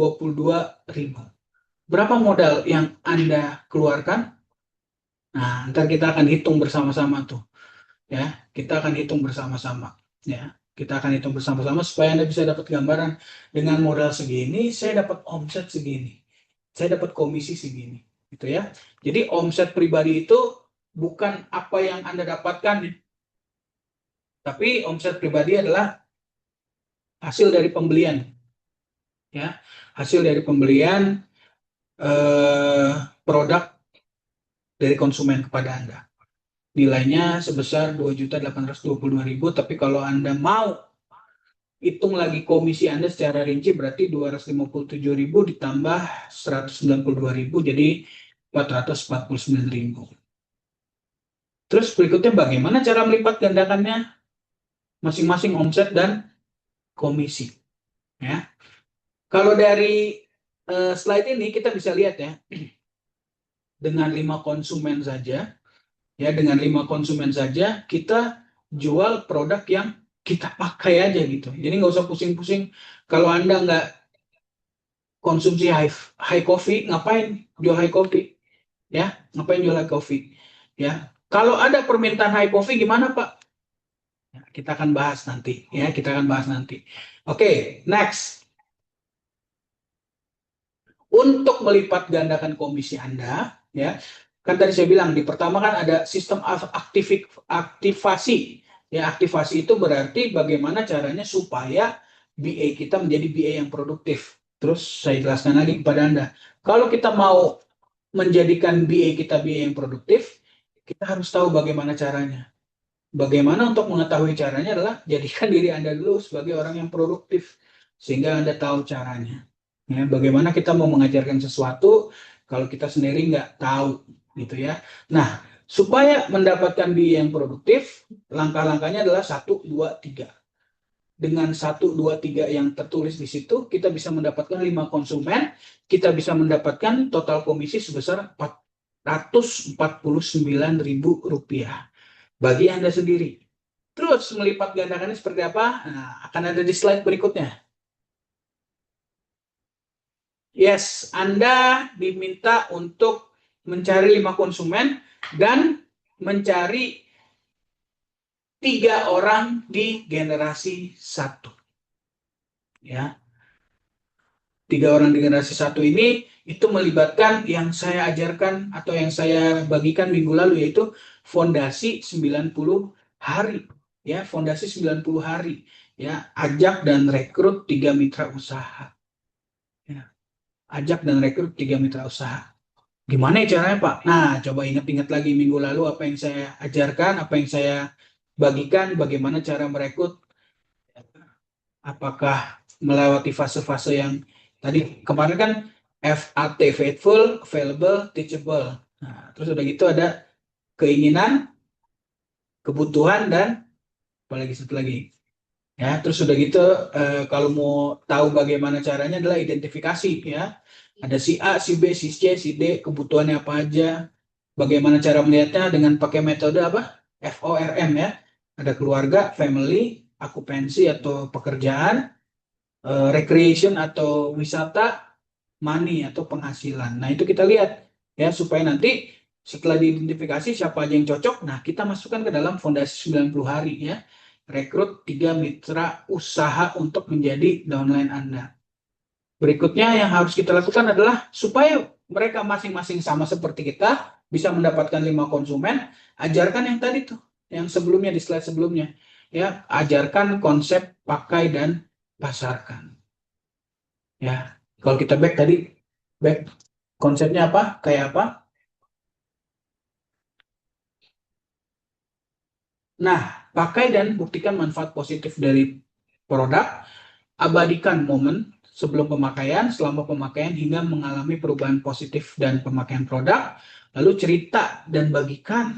Berapa modal yang Anda keluarkan? Nah, ntar kita akan hitung bersama-sama tuh. Ya, kita akan hitung bersama-sama. Ya, kita akan hitung bersama-sama supaya Anda bisa dapat gambaran dengan modal segini, saya dapat omset segini. Saya dapat komisi segini. Gitu ya. Jadi omset pribadi itu bukan apa yang Anda dapatkan, tapi omset pribadi adalah hasil dari pembelian. Ya, hasil dari pembelian produk dari konsumen kepada Anda. Nilainya sebesar 2.822.000, tapi kalau Anda mau hitung lagi komisi Anda secara rinci, berarti 257.000 ditambah 192.000, jadi 449.000. Terus berikutnya bagaimana cara melipat gandakannya masing-masing omset dan komisi. Ya. Kalau dari slide ini kita bisa lihat ya, dengan 5 konsumen saja, ya dengan 5 konsumen saja kita jual produk yang kita pakai aja gitu. Jadi nggak usah pusing-pusing. Kalau Anda nggak konsumsi high coffee, ngapain jual high coffee? Ya, ngapain jual high coffee? Ya, kalau ada permintaan high coffee gimana Pak? Ya, kita akan bahas nanti. Ya, kita akan bahas nanti. Oke, next. Untuk melipat gandakan komisi Anda, ya, kan tadi saya bilang di pertama kan ada sistem aktivasi. Ya, aktivasi itu berarti bagaimana caranya supaya BA kita menjadi BA yang produktif. Terus saya jelaskan lagi kepada Anda. Kalau kita mau menjadikan BA kita BA yang produktif, kita harus tahu bagaimana caranya. Bagaimana untuk mengetahui caranya adalah jadikan diri Anda dulu sebagai orang yang produktif sehingga Anda tahu caranya. Ya, bagaimana kita mau mengajarkan sesuatu kalau kita sendiri nggak tahu, gitu ya. Nah, supaya mendapatkan BI yang produktif, langkah-langkahnya adalah 1, 2, 3. Dengan 1, 2, 3 yang tertulis di situ, kita bisa mendapatkan 5 konsumen, kita bisa mendapatkan total komisi sebesar 449.000 rupiah bagi Anda sendiri. Terus melipat gandakannya seperti apa? Nah, akan ada di slide berikutnya. Yes, Anda diminta untuk mencari 5 konsumen dan mencari 3 orang di generasi 1. Ya, 3 orang di generasi 1 ini itu melibatkan yang saya ajarkan atau yang saya bagikan minggu lalu, yaitu fondasi 90 hari. Ya, fondasi 90 hari. Ya, ajak dan rekrut 3 mitra usaha. Ya, ajak dan rekrut 3 mitra usaha. Gimana ya caranya, Pak? Nah, coba ingat-ingat lagi minggu lalu apa yang saya ajarkan, apa yang saya bagikan, bagaimana cara merekrut, apakah melewati fase-fase yang tadi kemarin kan FAT, faithful, available, teachable. Nah, terus udah gitu ada keinginan, kebutuhan, dan apalagi satu lagi. Ya, terus udah gitu kalau mau tahu bagaimana caranya adalah identifikasi ya. Ada si A, si B, si C, si D, kebutuhannya apa aja. Bagaimana cara melihatnya dengan pakai metode apa? FORM ya. Ada keluarga, family, okupansi atau pekerjaan, recreation atau wisata, money atau penghasilan. Nah, itu kita lihat ya supaya nanti setelah diidentifikasi siapa aja yang cocok, nah kita masukkan ke dalam fondasi 90 hari ya. Rekrut 3 mitra usaha untuk menjadi downline Anda. Berikutnya yang harus kita lakukan adalah supaya mereka masing-masing sama seperti kita bisa mendapatkan 5 konsumen, ajarkan yang tadi tuh, yang sebelumnya di slide sebelumnya. Ya, ajarkan konsep pakai dan pasarkan. Ya, kalau kita back tadi, back Konsepnya apa? Kayak apa? Nah, pakai dan buktikan manfaat positif dari produk. Abadikan momen sebelum pemakaian, selama pemakaian, hingga mengalami perubahan positif dan pemakaian produk. Lalu cerita dan bagikan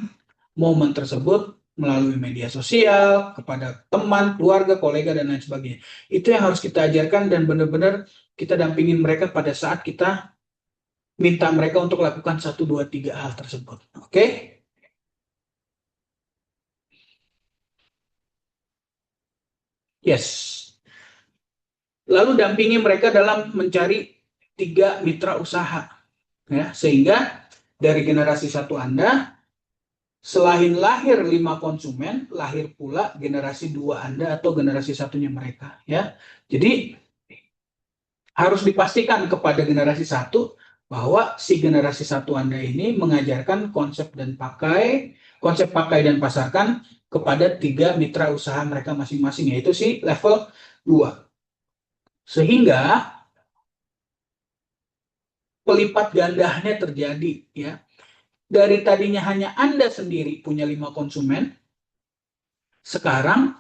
momen tersebut melalui media sosial, kepada teman, keluarga, kolega, dan lain sebagainya. Itu yang harus kita ajarkan dan benar-benar kita dampingin mereka pada saat kita minta mereka untuk lakukan 1, 2, 3 hal tersebut. Oke? Yes. Lalu dampingi mereka dalam mencari 3 mitra usaha. Ya, sehingga dari generasi satu Anda, selain lahir 5 konsumen, lahir pula generasi 2 Anda atau generasi satunya mereka. Ya, jadi harus dipastikan kepada generasi satu bahwa si generasi satu Anda ini mengajarkan konsep pakai dan pasarkan kepada 3 mitra usaha mereka masing-masing, yaitu si level 2. Sehingga pelipat gandanya terjadi, ya. Dari tadinya hanya Anda sendiri punya 5 konsumen, sekarang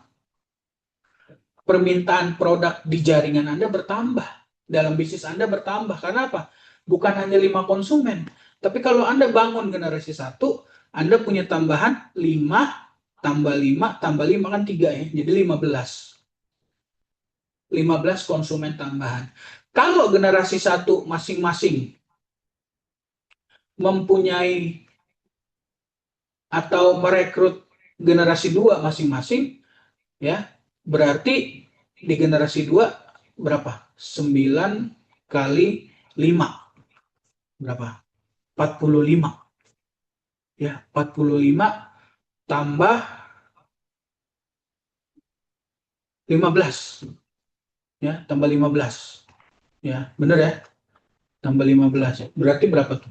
permintaan produk di jaringan Anda bertambah, dalam bisnis Anda bertambah. Karena apa? Bukan hanya 5 konsumen, tapi kalau Anda bangun generasi satu, Anda punya tambahan 5 tambah 5 tambah 5 kan 3 ya, jadi 15. 15 konsumen tambahan. Kalau generasi satu masing-masing mempunyai atau merekrut generasi 2 masing-masing, ya, berarti di generasi 2 berapa? 9 kali 5 berapa? 45. Ya, 45 tambah 15. Ya, tambah 15. Ya, benar ya? Tambah 15. Berarti berapa tuh?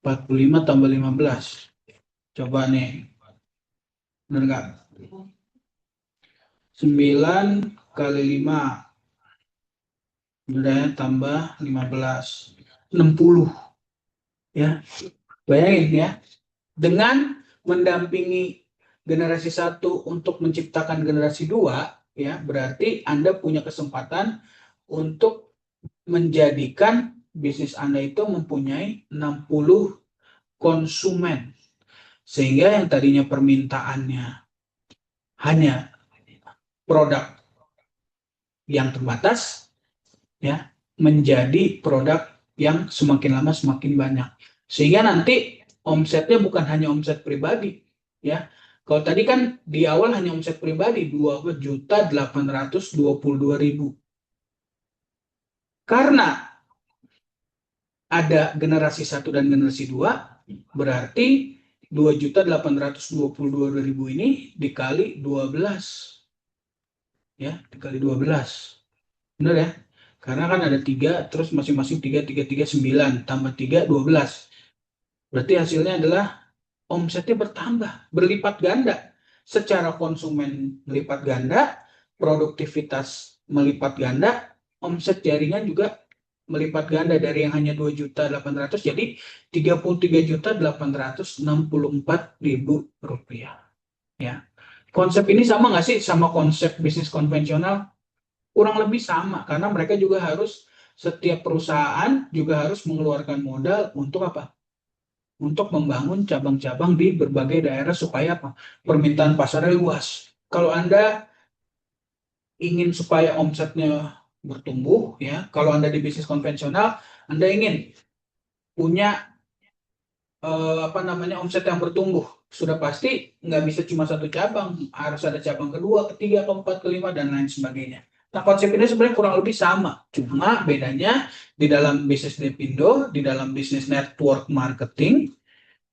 45 tambah 15. Coba nih. Benar nggak? 9 kali 5. Benar ya? Tambah 15. 60. Ya, bayangin ya. Dengan mendampingi generasi satu untuk menciptakan generasi 2, ya, berarti Anda punya kesempatan untuk menjadikan bisnis Anda itu mempunyai 60 konsumen. Sehingga yang tadinya permintaannya hanya produk yang terbatas, ya, menjadi produk yang semakin lama semakin banyak. Sehingga nanti omsetnya bukan hanya omset pribadi, ya. Kalau tadi kan di awal hanya omset pribadi 2.822.000. Karena ada generasi satu dan generasi 2, berarti 2.822.000 ini dikali 12. Ya, dikali 12. Benar ya? Karena kan ada 3, terus masing-masing 3, 3, 3, 9, tambah 3, 12. Berarti hasilnya adalah omsetnya bertambah, berlipat ganda. Secara konsumen melipat ganda, produktivitas melipat ganda, omset jaringan juga melipat ganda dari yang hanya 2.800.000 jadi 33.864.000 rupiah. Ya. Konsep ini sama nggak sih sama konsep bisnis konvensional? Kurang lebih sama, karena mereka juga harus, setiap perusahaan juga harus mengeluarkan modal untuk apa? Untuk membangun cabang-cabang di berbagai daerah supaya apa? Permintaan pasarnya luas. Kalau Anda ingin supaya omsetnya bertumbuh, ya, kalau Anda di bisnis konvensional, Anda ingin punya apa namanya omset yang bertumbuh, sudah pasti nggak bisa cuma satu cabang, harus ada cabang kedua, ketiga, keempat, kelima, dan lain sebagainya. Nah, konsep ini sebenarnya kurang lebih sama, cuma bedanya di dalam bisnis Depindo, di dalam bisnis network marketing,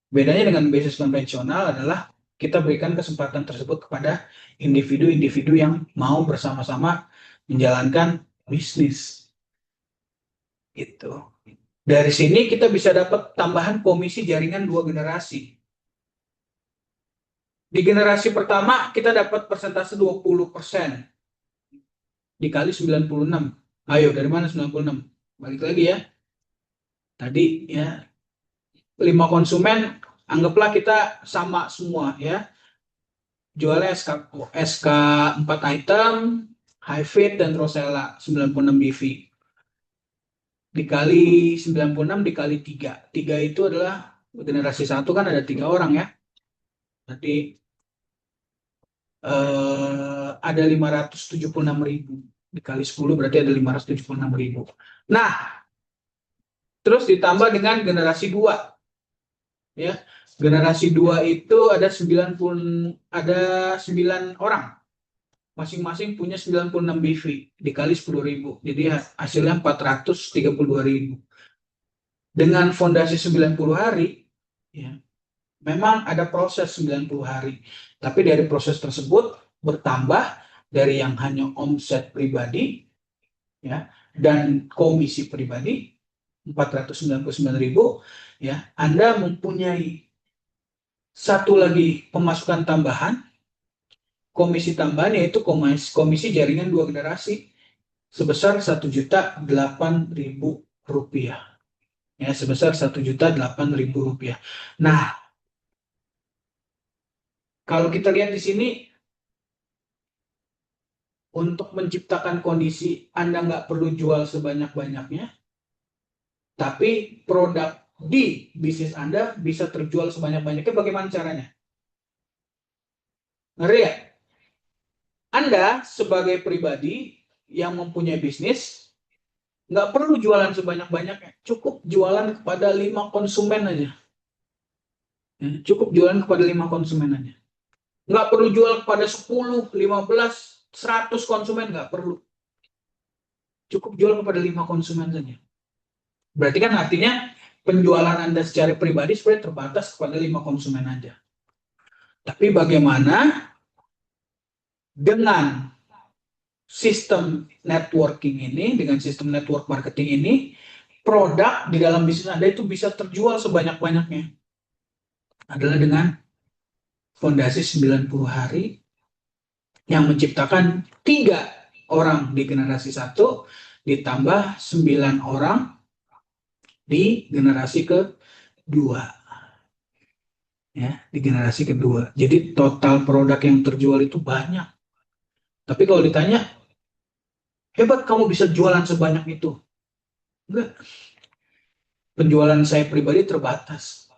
bedanya dengan bisnis konvensional adalah kita berikan kesempatan tersebut kepada individu-individu yang mau bersama-sama menjalankan bisnis. Gitu. Dari sini kita bisa dapat tambahan komisi jaringan 2 generasi. Di generasi pertama kita dapat persentase 20% dikali 96. Ayo, dari mana 96? Balik lagi ya. Tadi ya, 5 konsumen, anggaplah kita sama semua ya. Jualnya SK 4 item, Hi-Fit dan Rosella 96 BV. Dikali 96 dikali 3. 3 itu adalah generasi 1 kan ada 3 orang ya. Jadi ada 576.000. Dikali 10 berarti ada 576.000. Nah, terus ditambah dengan generasi 2 ya. Generasi 2 itu ada 9 orang. Masing-masing punya 96 BV dikali 10.000. Jadi hasilnya 432.000. Dengan fondasi 90 hari, ya, memang ada proses 90 hari. Tapi dari proses tersebut bertambah dari yang hanya omset pribadi ya dan komisi pribadi 499.000 ya, Anda mempunyai satu lagi pemasukan tambahan, komisi tambahan, yaitu komisi jaringan 2 generasi sebesar 1.008.000 rupiah ya, sebesar 1.008.000 rupiah. Nah, kalau kita lihat di sini, untuk menciptakan kondisi Anda nggak perlu jual sebanyak-banyaknya, tapi produk di bisnis Anda bisa terjual sebanyak-banyaknya. Bagaimana caranya? Ngeri ya? Anda sebagai pribadi yang mempunyai bisnis, nggak perlu jualan sebanyak-banyaknya. Cukup jualan kepada 5 konsumen aja. Ya, cukup jualan kepada 5 konsumen aja. Nggak perlu jual kepada 10, 15, 100 konsumen, nggak perlu. Cukup jual kepada 5 konsumen saja. Berarti kan artinya penjualan Anda secara pribadi sebenarnya terbatas kepada 5 konsumen aja. Tapi bagaimana dengan sistem networking ini, dengan sistem network marketing ini, produk di dalam bisnis Anda itu bisa terjual sebanyak-banyaknya? Adalah dengan fondasi 90 hari yang menciptakan 3 orang di generasi 1 ditambah 9 orang di generasi kedua. Ya, di generasi kedua. Jadi total produk yang terjual itu banyak. Tapi kalau ditanya, hebat kamu bisa jualan sebanyak itu? Enggak. Penjualan saya pribadi terbatas.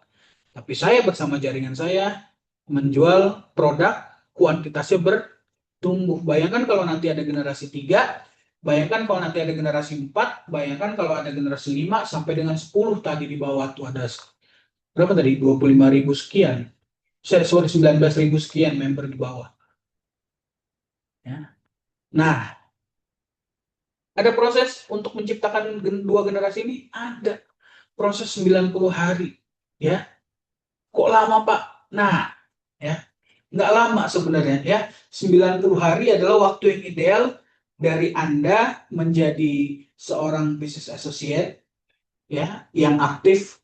Tapi saya bersama jaringan saya menjual produk, kuantitasnya bertumbuh. Bayangkan kalau nanti ada generasi 3, bayangkan kalau nanti ada generasi 4, bayangkan kalau ada generasi 5 sampai dengan 10 tadi di bawah tuh ada berapa tadi? 25.000 sekian. Sorry, 19.000 sekian member di bawah. Ya. Nah, ada proses untuk menciptakan 2 generasi ini? Ada. Proses 90 hari. Ya. Kok lama, Pak? Nah, ya, nggak lama sebenarnya ya. 90 hari adalah waktu yang ideal dari Anda menjadi seorang business associate ya, yang aktif,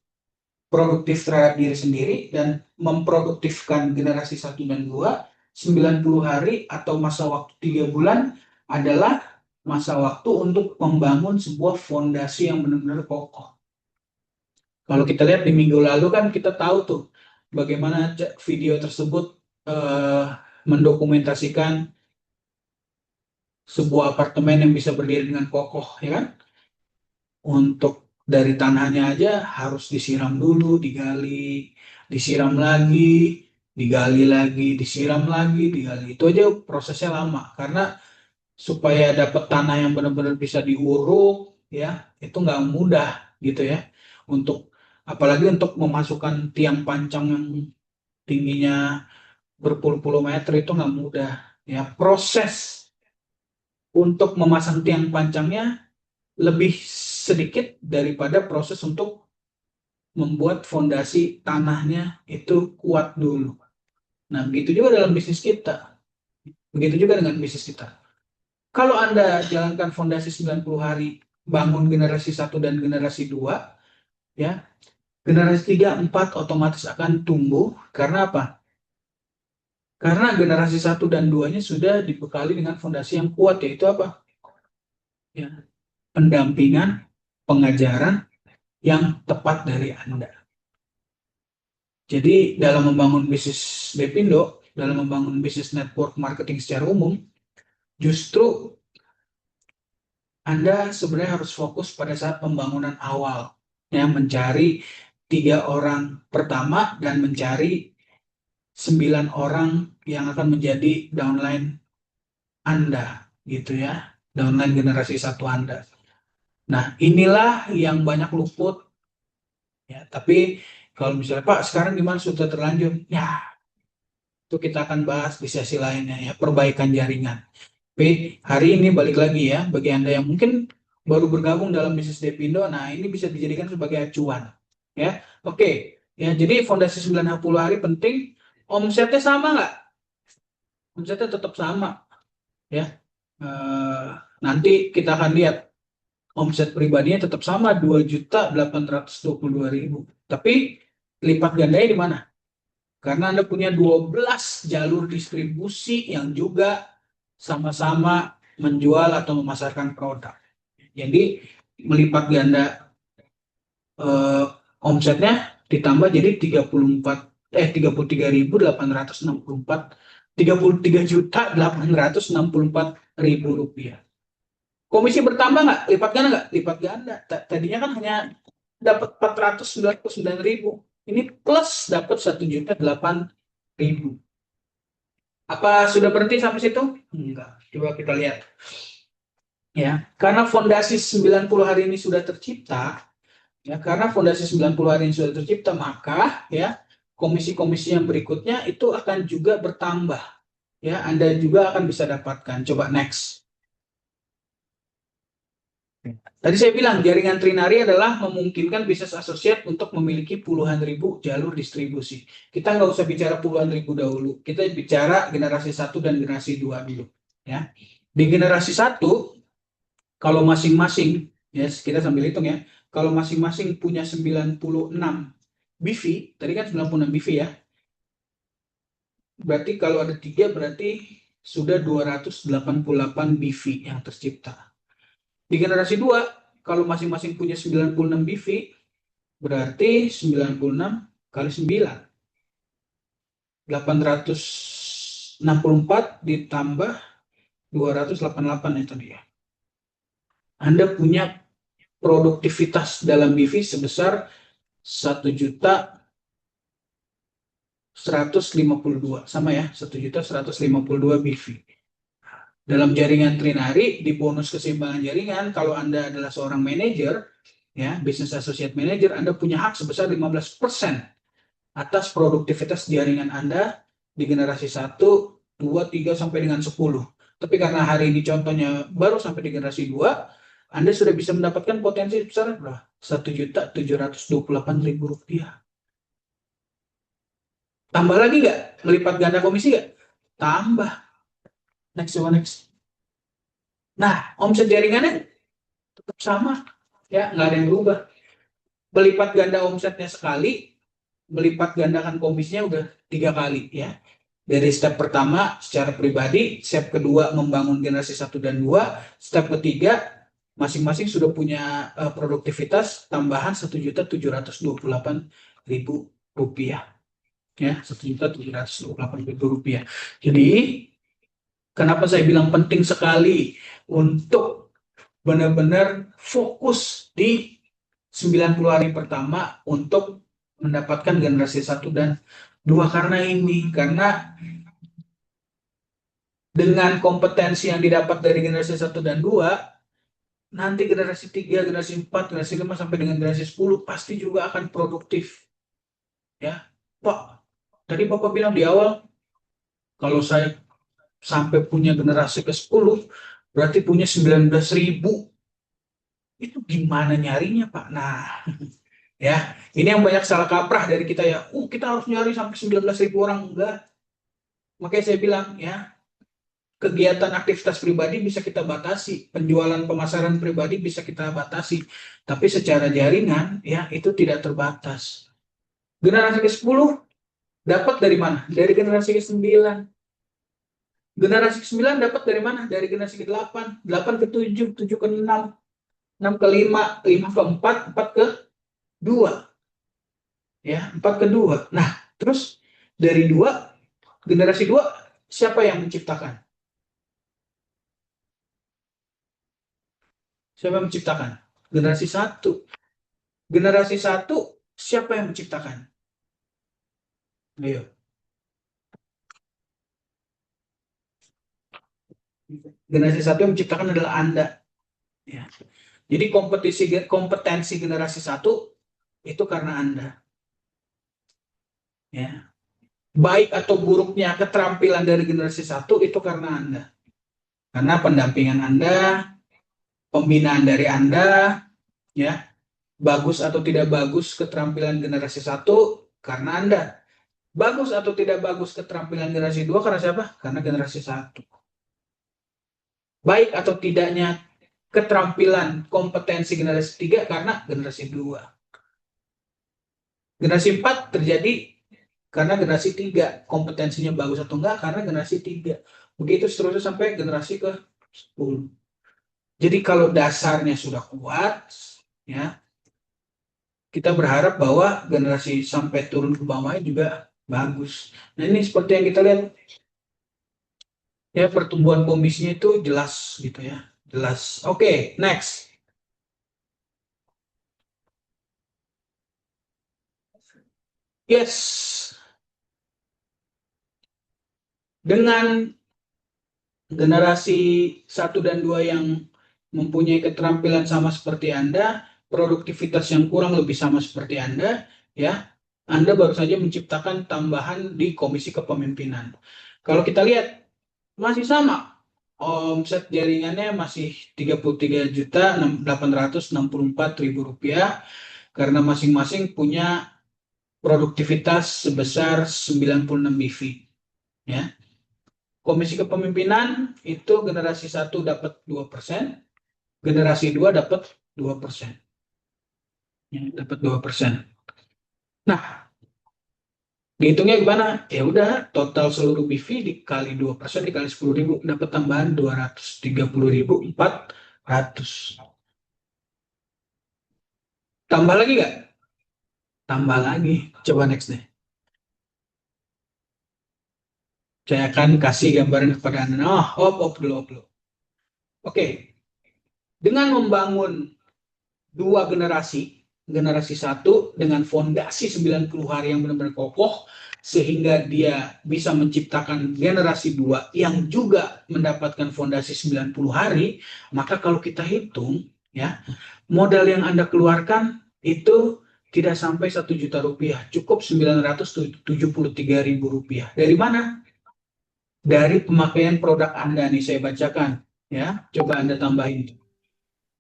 produktif terhadap diri sendiri dan memproduktifkan generasi 1 dan 2. 90 hari atau masa waktu 3 bulan adalah masa waktu untuk membangun sebuah fondasi yang benar-benar kokoh. Kalau kita lihat di minggu lalu kan kita tahu tuh bagaimana video tersebut mendokumentasikan sebuah apartemen yang bisa berdiri dengan kokoh, ya kan? Untuk dari tanahnya aja harus disiram dulu, digali, disiram lagi, digali lagi, disiram lagi, digali. Itu aja prosesnya lama karena supaya dapat tanah yang benar-benar bisa diuruk, ya itu nggak mudah gitu ya. Untuk apalagi untuk memasukkan tiang pancang yang tingginya berpuluh-puluh meter itu nggak mudah ya. Proses untuk memasang tiang pancangnya lebih sedikit daripada proses untuk membuat fondasi tanahnya itu kuat dulu. Nah, begitu juga dalam bisnis kita. Begitu juga dengan bisnis kita. Kalau Anda jalankan fondasi 90 hari, bangun generasi 1 dan generasi 2, ya, generasi 3, 4 otomatis akan tumbuh. Karena apa? Karena generasi 1 dan 2-nya sudah dibekali dengan fondasi yang kuat, yaitu apa? Ya, pendampingan, pengajaran, yang tepat dari Anda. Jadi dalam membangun bisnis Depindo, dalam membangun bisnis network marketing secara umum, justru Anda sebenarnya harus fokus pada saat pembangunan awal, ya, mencari 3 orang pertama dan mencari 9 orang yang akan menjadi downline Anda, gitu ya, downline generasi 1 Anda. Nah, inilah yang banyak luput, ya. Tapi kalau misalnya Pak, sekarang gimana sudah terlanjur? Ya, itu kita akan bahas di sesi lainnya ya, perbaikan jaringan. Tapi hari ini balik lagi ya, bagi Anda yang mungkin baru bergabung dalam bisnis Depindo, nah ini bisa dijadikan sebagai acuan. Ya, oke. Ya, jadi fondasi 90 hari penting. Omsetnya sama nggak? Omsetnya tetap sama. Ya, nanti kita akan lihat omset pribadinya tetap sama 2.822.000. Tapi lipat gandanya di mana? Karena Anda punya 12 jalur distribusi yang juga sama-sama menjual atau memasarkan produk. Jadi melipat ganda omsetnya ditambah jadi 33.864 rupiah. Komisi bertambah nggak? Lipat ganda nggak? Lipat ganda. Tadinya kan hanya dapat 499.000. Ini plus dapat 1.008.000. Apa sudah berhenti sampai situ? Enggak. Coba kita lihat. Ya, karena fondasi 90 hari ini sudah tercipta, ya, karena fondasi 90 hari ini sudah tercipta, maka ya komisi-komisi yang berikutnya itu akan juga bertambah. Ya, Anda juga akan bisa dapatkan. Coba next. Tadi saya bilang jaringan Trinari adalah memungkinkan bisnis asosiat untuk memiliki puluhan ribu jalur distribusi. Kita nggak usah bicara puluhan ribu dahulu. Kita bicara generasi 1 dan generasi 2 dulu. Ya. Di generasi 1, kalau masing-masing, ya kita sambil hitung ya, kalau masing-masing punya 96 BV, tadi kan 96 BV ya, berarti kalau ada 3 berarti sudah 288 BV yang tercipta. Di generasi 2, kalau masing-masing punya 96 BV, berarti 96 kali 9. 864 ditambah 288 itu dia. Anda punya produktivitas dalam BV sebesar 1.152 sama ya, 1.152 BV. Dalam jaringan Trinari, di bonus keseimbangan jaringan, kalau Anda adalah seorang manajer, ya, business associate manager, Anda punya hak sebesar 15% atas produktivitas jaringan Anda di generasi 1, 2, 3, sampai dengan 10. Tapi karena hari ini contohnya baru sampai di generasi 2, Anda sudah bisa mendapatkan potensi besar berapa? 1.728.000 rupiah. Tambah lagi nggak? Melipat ganda komisi nggak? Tambah. Next, coba next. Nah, omset jaringannya tetap sama. Ya, nggak ada yang berubah. Melipat ganda omsetnya sekali, melipat gandakan komisinya udah 3 kali. Ya. Dari step pertama secara pribadi, step kedua membangun generasi 1 dan 2, step ketiga masing-masing sudah punya produktivitas tambahan 1.728.000 rupiah. Ya, 1.728.000 rupiah. Jadi, kenapa saya bilang penting sekali untuk benar-benar fokus di 90 hari pertama untuk mendapatkan generasi 1 dan 2 karena dengan kompetensi yang didapat dari generasi 1 dan 2, nanti generasi 3, generasi 4, generasi 5 sampai dengan generasi 10 pasti juga akan produktif. Ya. Pak, tadi Bapak bilang di awal kalau saya sampai punya generasi ke-10 berarti punya 19.000. Itu gimana nyarinya, Pak? Nah, ya, ini yang banyak salah kaprah dari kita ya. Kita harus nyari sampai 19.000 orang. Enggak. Makanya saya bilang ya, kegiatan aktivitas pribadi bisa kita batasi, penjualan pemasaran pribadi bisa kita batasi, tapi secara jaringan ya itu tidak terbatas. Generasi ke-10 dapat dari mana? Dari generasi ke-9. Generasi ke-9 dapat dari mana? Dari generasi ke-8, 8 ke-7, 7 ke-6, 6 ke-5, 5 ke-4, 4 ke 2. Ya, 4 ke 2. Nah, terus dari 2, generasi 2, siapa yang menciptakan? Siapa yang menciptakan? Generasi 1. Generasi 1, siapa yang menciptakan? Ayo. Generasi 1 yang menciptakan adalah Anda. Ya. Jadi kompetensi generasi 1 itu karena Anda. Ya. Baik atau buruknya keterampilan dari generasi 1 itu karena Anda. Karena pendampingan Anda, pembinaan dari Anda, ya, bagus atau tidak bagus keterampilan generasi 1 karena Anda. Bagus atau tidak bagus keterampilan generasi 2 karena siapa? Karena generasi 1. Baik atau tidaknya keterampilan kompetensi generasi 3 karena generasi 2. Generasi 4 terjadi karena generasi 3. Kompetensinya bagus atau enggak karena generasi 3. Begitu seterusnya sampai generasi ke 10. Jadi kalau dasarnya sudah kuat, ya, kita berharap bahwa generasi sampai turun ke bawahnya juga bagus. Nah, ini seperti yang kita lihat, ya, pertumbuhan komisinya itu jelas gitu ya. Jelas. Oke, next. Yes. Dengan generasi 1 dan 2 yang mempunyai keterampilan sama seperti Anda, produktivitas yang kurang lebih sama seperti Anda, ya, Anda baru saja menciptakan tambahan di komisi kepemimpinan. Kalau kita lihat, masih sama. Omset jaringannya masih 33.864.000 rupiah, karena masing-masing punya produktivitas sebesar 96 BV. Ya. Komisi kepemimpinan itu generasi 1 dapat 2%, generasi 2 dapat 2%. Ya, dapat 2%. Nah, dihitungnya gimana? Ya udah, total seluruh BV dikali 2% dikali 10.000 dapat tambahan 230.400. Tambah lagi nggak? Tambah lagi. Coba next deh. Saya akan kasih gambaran kepada Anda. Dulu. Oke, dengan membangun dua generasi, generasi 1 dengan fondasi 90 hari yang benar-benar kokoh, sehingga dia bisa menciptakan generasi 2 yang juga mendapatkan fondasi 90 hari, maka kalau kita hitung, ya, modal yang Anda keluarkan itu tidak sampai 1 juta rupiah, cukup 973.000 rupiah. Dari mana? Dari pemakaian produk Anda nih, saya bacakan. Ya, coba Anda tambahin.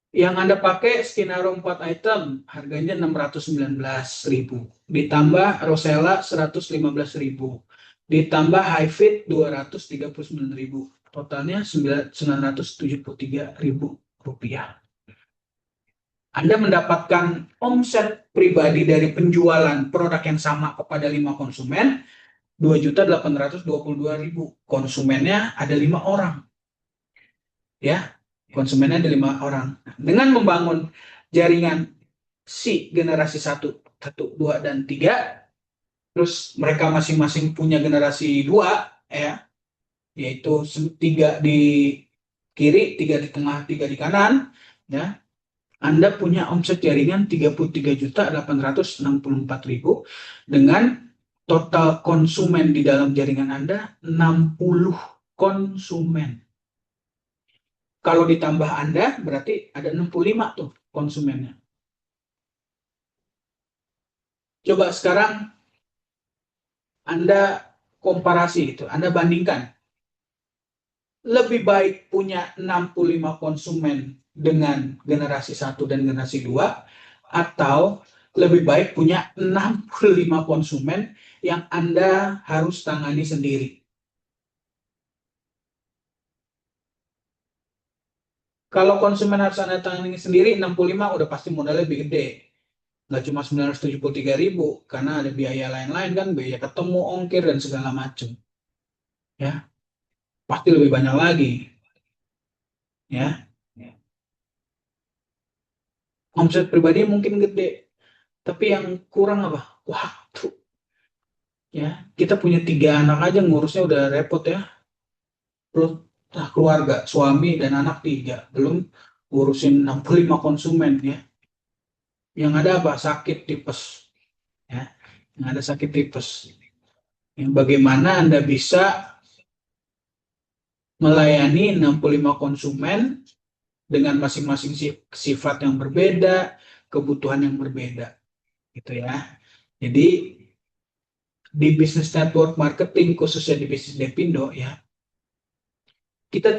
Yang Anda pakai Skinaro 4 item, harganya 619.000. Ditambah Rosella 115.000. Ditambah Hi-Fit 239.000. Totalnya 973.000 rupiah. Anda mendapatkan omset pribadi dari penjualan produk yang sama kepada 5 konsumen, 2.822.000. Konsumennya ada 5 orang. Ya, konsumennya ada 5 orang. Dengan membangun jaringan si generasi 1, 1, 2, dan 3, terus mereka masing-masing punya generasi 2, ya, yaitu 3 di kiri, 3 di tengah, 3 di kanan, ya. Anda punya omset jaringan 33.864.000 dengan total konsumen di dalam jaringan Anda 60 konsumen. Kalau ditambah Anda berarti ada 65 tuh konsumennya. Coba sekarang Anda komparasi itu, Anda bandingkan. Lebih baik punya 65 konsumen dengan generasi 1 dan generasi 2, atau lebih baik punya 65 konsumen yang Anda harus tangani sendiri. Kalau konsumen harus Anda tangani sendiri, 65 udah pasti modalnya lebih gede. Nggak cuma 973.000, karena ada biaya lain-lain kan, biaya ketemu, ongkir, dan segala macam. Ya, pasti lebih banyak lagi. Ya, omset pribadi mungkin gede, Tapi yang kurang apa? Waktu. Ya, kita punya 3 anak aja ngurusnya udah repot ya. Terus keluarga, suami dan anak 3, belum ngurusin 65 konsumen ya. Yang ada apa? Sakit tipes ya. Yang ada sakit tipes. Yang bagaimana Anda bisa melayani 65 konsumen dengan masing-masing sifat yang berbeda, kebutuhan yang berbeda, gitu ya. Jadi di bisnis network marketing khususnya di bisnis Depindo ya, kita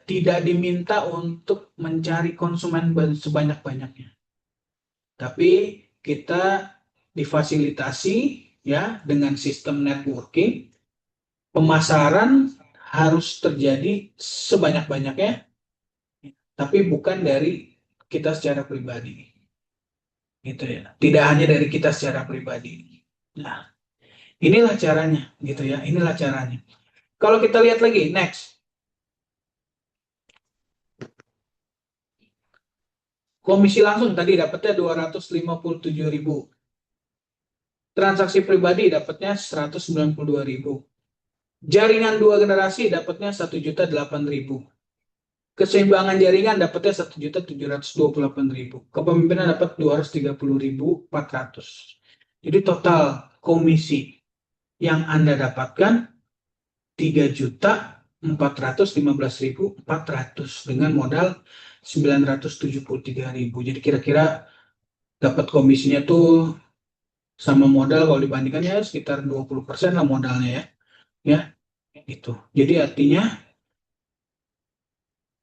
tidak diminta untuk mencari konsumen sebanyak-banyaknya, tapi kita difasilitasi ya dengan sistem networking, pemasaran harus terjadi sebanyak-banyaknya, tapi bukan dari kita secara pribadi, gitu ya. Tidak hanya dari kita secara pribadi. Nah, inilah caranya, gitu ya. Inilah caranya. Kalau kita lihat lagi, next. Komisi langsung tadi dapatnya 257.000. Transaksi pribadi dapatnya 192.000. Jaringan 2 generasi dapatnya 1.008.000. Keseimbangan jaringan dapatnya 1.728.000. Kepemimpinan dapat 230.400. Jadi total komisi yang Anda dapatkan 3.415.400 dengan modal 973.000. Jadi kira-kira dapat komisinya tuh sama modal kalau dibandingkan ya sekitar 20% lah modalnya ya. Ya, gitu. Jadi artinya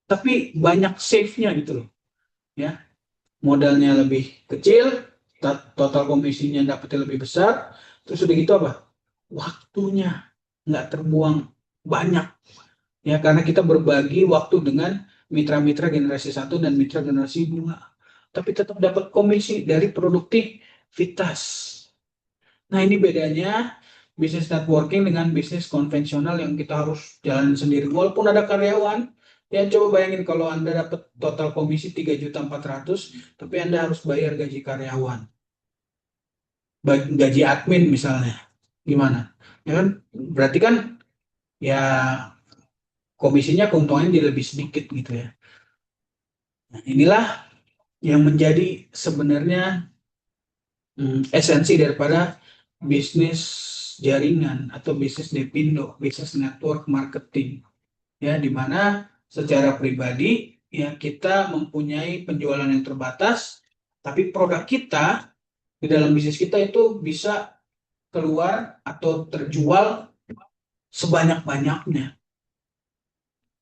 tapi banyak save-nya gitu loh. Ya, modalnya lebih kecil, total komisinya dapatnya lebih besar, terus udah gitu apa? Waktunya nggak terbuang banyak. Ya, karena kita berbagi waktu dengan mitra-mitra generasi 1 dan mitra generasi 2. Tapi tetap dapat komisi dari produktivitas. Nah, ini bedanya bisnis networking dengan bisnis konvensional yang kita harus jalan sendiri. Walaupun ada karyawan, ya coba bayangin kalau Anda dapat total komisi 3.400.000, tapi Anda harus bayar gaji karyawan, gaji admin misalnya. Gimana? Ya kan? Berarti kan ya komisinya keuntungannya jadi lebih sedikit gitu ya. Nah, inilah yang menjadi sebenarnya esensi daripada bisnis jaringan atau bisnis Depindo, bisnis network marketing. Ya, di mana secara pribadi ya kita mempunyai penjualan yang terbatas, tapi produk kita di dalam bisnis kita itu bisa keluar atau terjual sebanyak-banyaknya,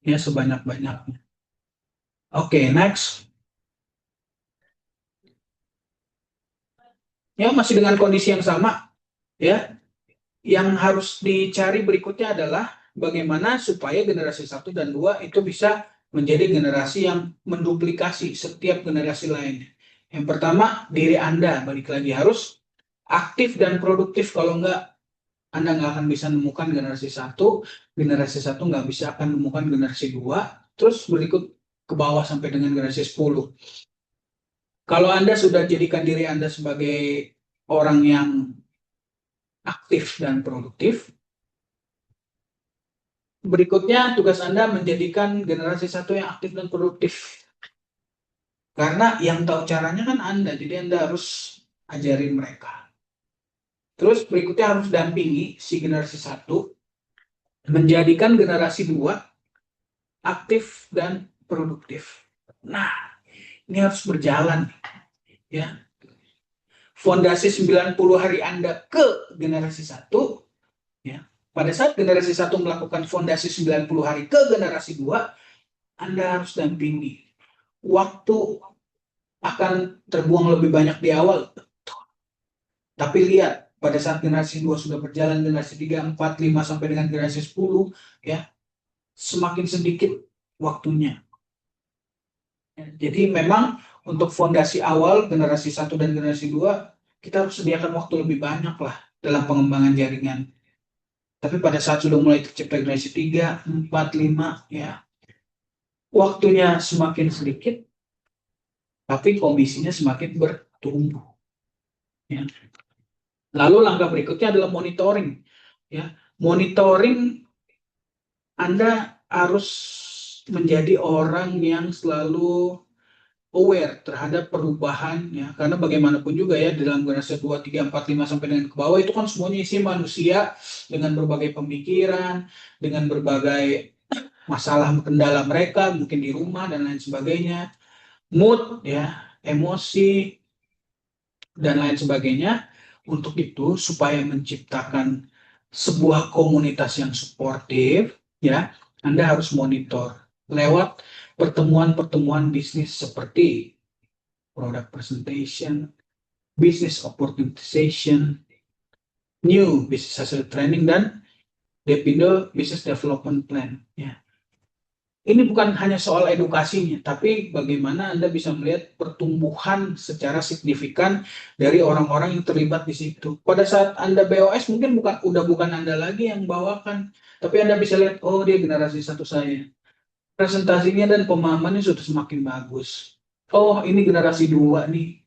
ya sebanyak-banyaknya. Oke, next. Ya, masih dengan kondisi yang sama, ya. Yang harus dicari berikutnya adalah bagaimana supaya generasi 1 dan 2 itu bisa menjadi generasi yang menduplikasi setiap generasi lainnya. Yang pertama, diri Anda, balik lagi, harus aktif dan produktif. Kalau enggak, Anda nggak akan bisa menemukan generasi satu nggak bisa akan menemukan generasi 2, terus berikut ke bawah sampai dengan generasi 10. Kalau Anda sudah jadikan diri Anda sebagai orang yang aktif dan produktif, berikutnya tugas Anda menjadikan generasi 1 yang aktif dan produktif. Karena yang tahu caranya kan Anda, jadi Anda harus ajarin mereka. Terus berikutnya harus dampingi si generasi 1 menjadikan generasi 2 aktif dan produktif. Nah, ini harus berjalan ya. Fondasi 90 hari Anda ke generasi 1 ya. Pada saat generasi 1 melakukan fondasi 90 hari ke generasi 2, Anda harus dampingi. Waktu akan terbuang lebih banyak di awal. Tapi lihat, pada saat generasi 2 sudah berjalan, generasi 3, 4, 5, sampai dengan generasi 10, ya, semakin sedikit waktunya. Jadi memang untuk fondasi awal, generasi 1 dan generasi 2, kita harus sediakan waktu lebih banyak lah dalam pengembangan jaringan. Tapi pada saat sudah mulai tercipta generasi 3, 4, 5, ya, waktunya semakin sedikit, tapi komisinya semakin bertumbuh. Ya. Lalu langkah berikutnya adalah monitoring. Ya, monitoring Anda harus menjadi orang yang selalu aware terhadap perubahan ya, karena bagaimanapun juga ya dalam generasi 2, 3, 4, 5 sampai dengan ke bawah itu kan semuanya isi manusia dengan berbagai pemikiran, dengan berbagai masalah kendala mereka mungkin di rumah dan lain sebagainya, mood ya, emosi dan lain sebagainya. Untuk itu supaya menciptakan sebuah komunitas yang suportif ya, Anda harus monitor lewat pertemuan-pertemuan bisnis seperti product presentation, business opportunization, new business hasil training, dan DPINDO business development plan. Ya. Ini bukan hanya soal edukasinya, tapi bagaimana Anda bisa melihat pertumbuhan secara signifikan dari orang-orang yang terlibat di situ. Pada saat Anda BOS mungkin bukan Anda lagi yang bawakan, tapi Anda bisa lihat, oh dia generasi satu saya. Presentasinya dan pemahamannya sudah semakin bagus. Oh ini generasi dua nih,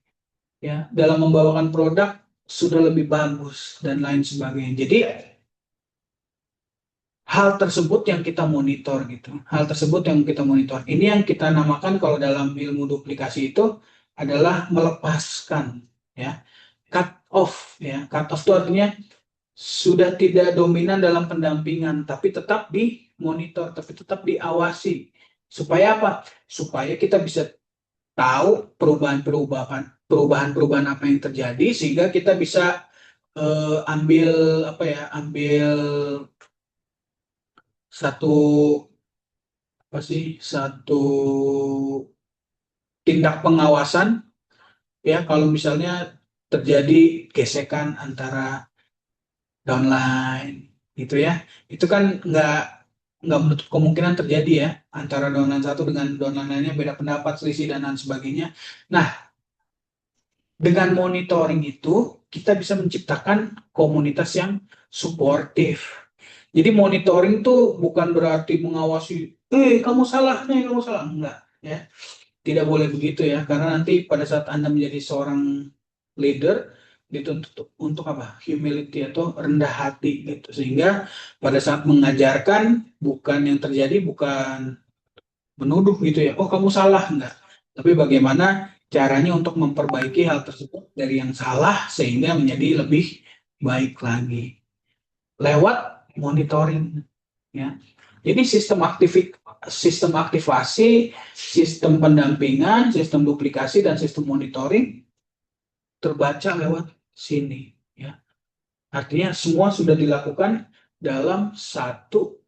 ya dalam membawakan produk sudah lebih bagus dan lain sebagainya. Jadi hal tersebut yang kita monitor gitu. Hal tersebut yang kita monitor. Ini yang kita namakan kalau dalam ilmu duplikasi itu adalah melepaskan ya. Cut off ya. Cut off itu artinya sudah tidak dominan dalam pendampingan tapi tetap dimonitor, tapi tetap diawasi. Supaya apa? Supaya kita bisa tahu perubahan-perubahan apa yang terjadi sehingga kita bisa ambil apa ya, ambil satu apa sih, satu tindak pengawasan ya kalau misalnya terjadi gesekan antara downline gitu ya, itu kan nggak menutup kemungkinan terjadi ya antara downline satu dengan downline lainnya beda pendapat, selisih dan lain sebagainya. Nah, dengan monitoring itu, kita bisa menciptakan komunitas yang suportif. Jadi monitoring tuh bukan berarti mengawasi, kamu salah nih, kamu salah. Enggak, ya. Tidak boleh begitu ya, karena nanti pada saat Anda menjadi seorang leader, dituntut untuk apa? Humility atau rendah hati gitu. Sehingga pada saat mengajarkan, bukan yang terjadi, bukan menuduh gitu ya, oh kamu salah, enggak. Tapi bagaimana caranya untuk memperbaiki hal tersebut dari yang salah sehingga menjadi lebih baik lagi lewat monitoring ya. Jadi sistem aktivasi, sistem pendampingan, sistem duplikasi dan sistem monitoring terbaca lewat sini ya. Artinya semua sudah dilakukan dalam satu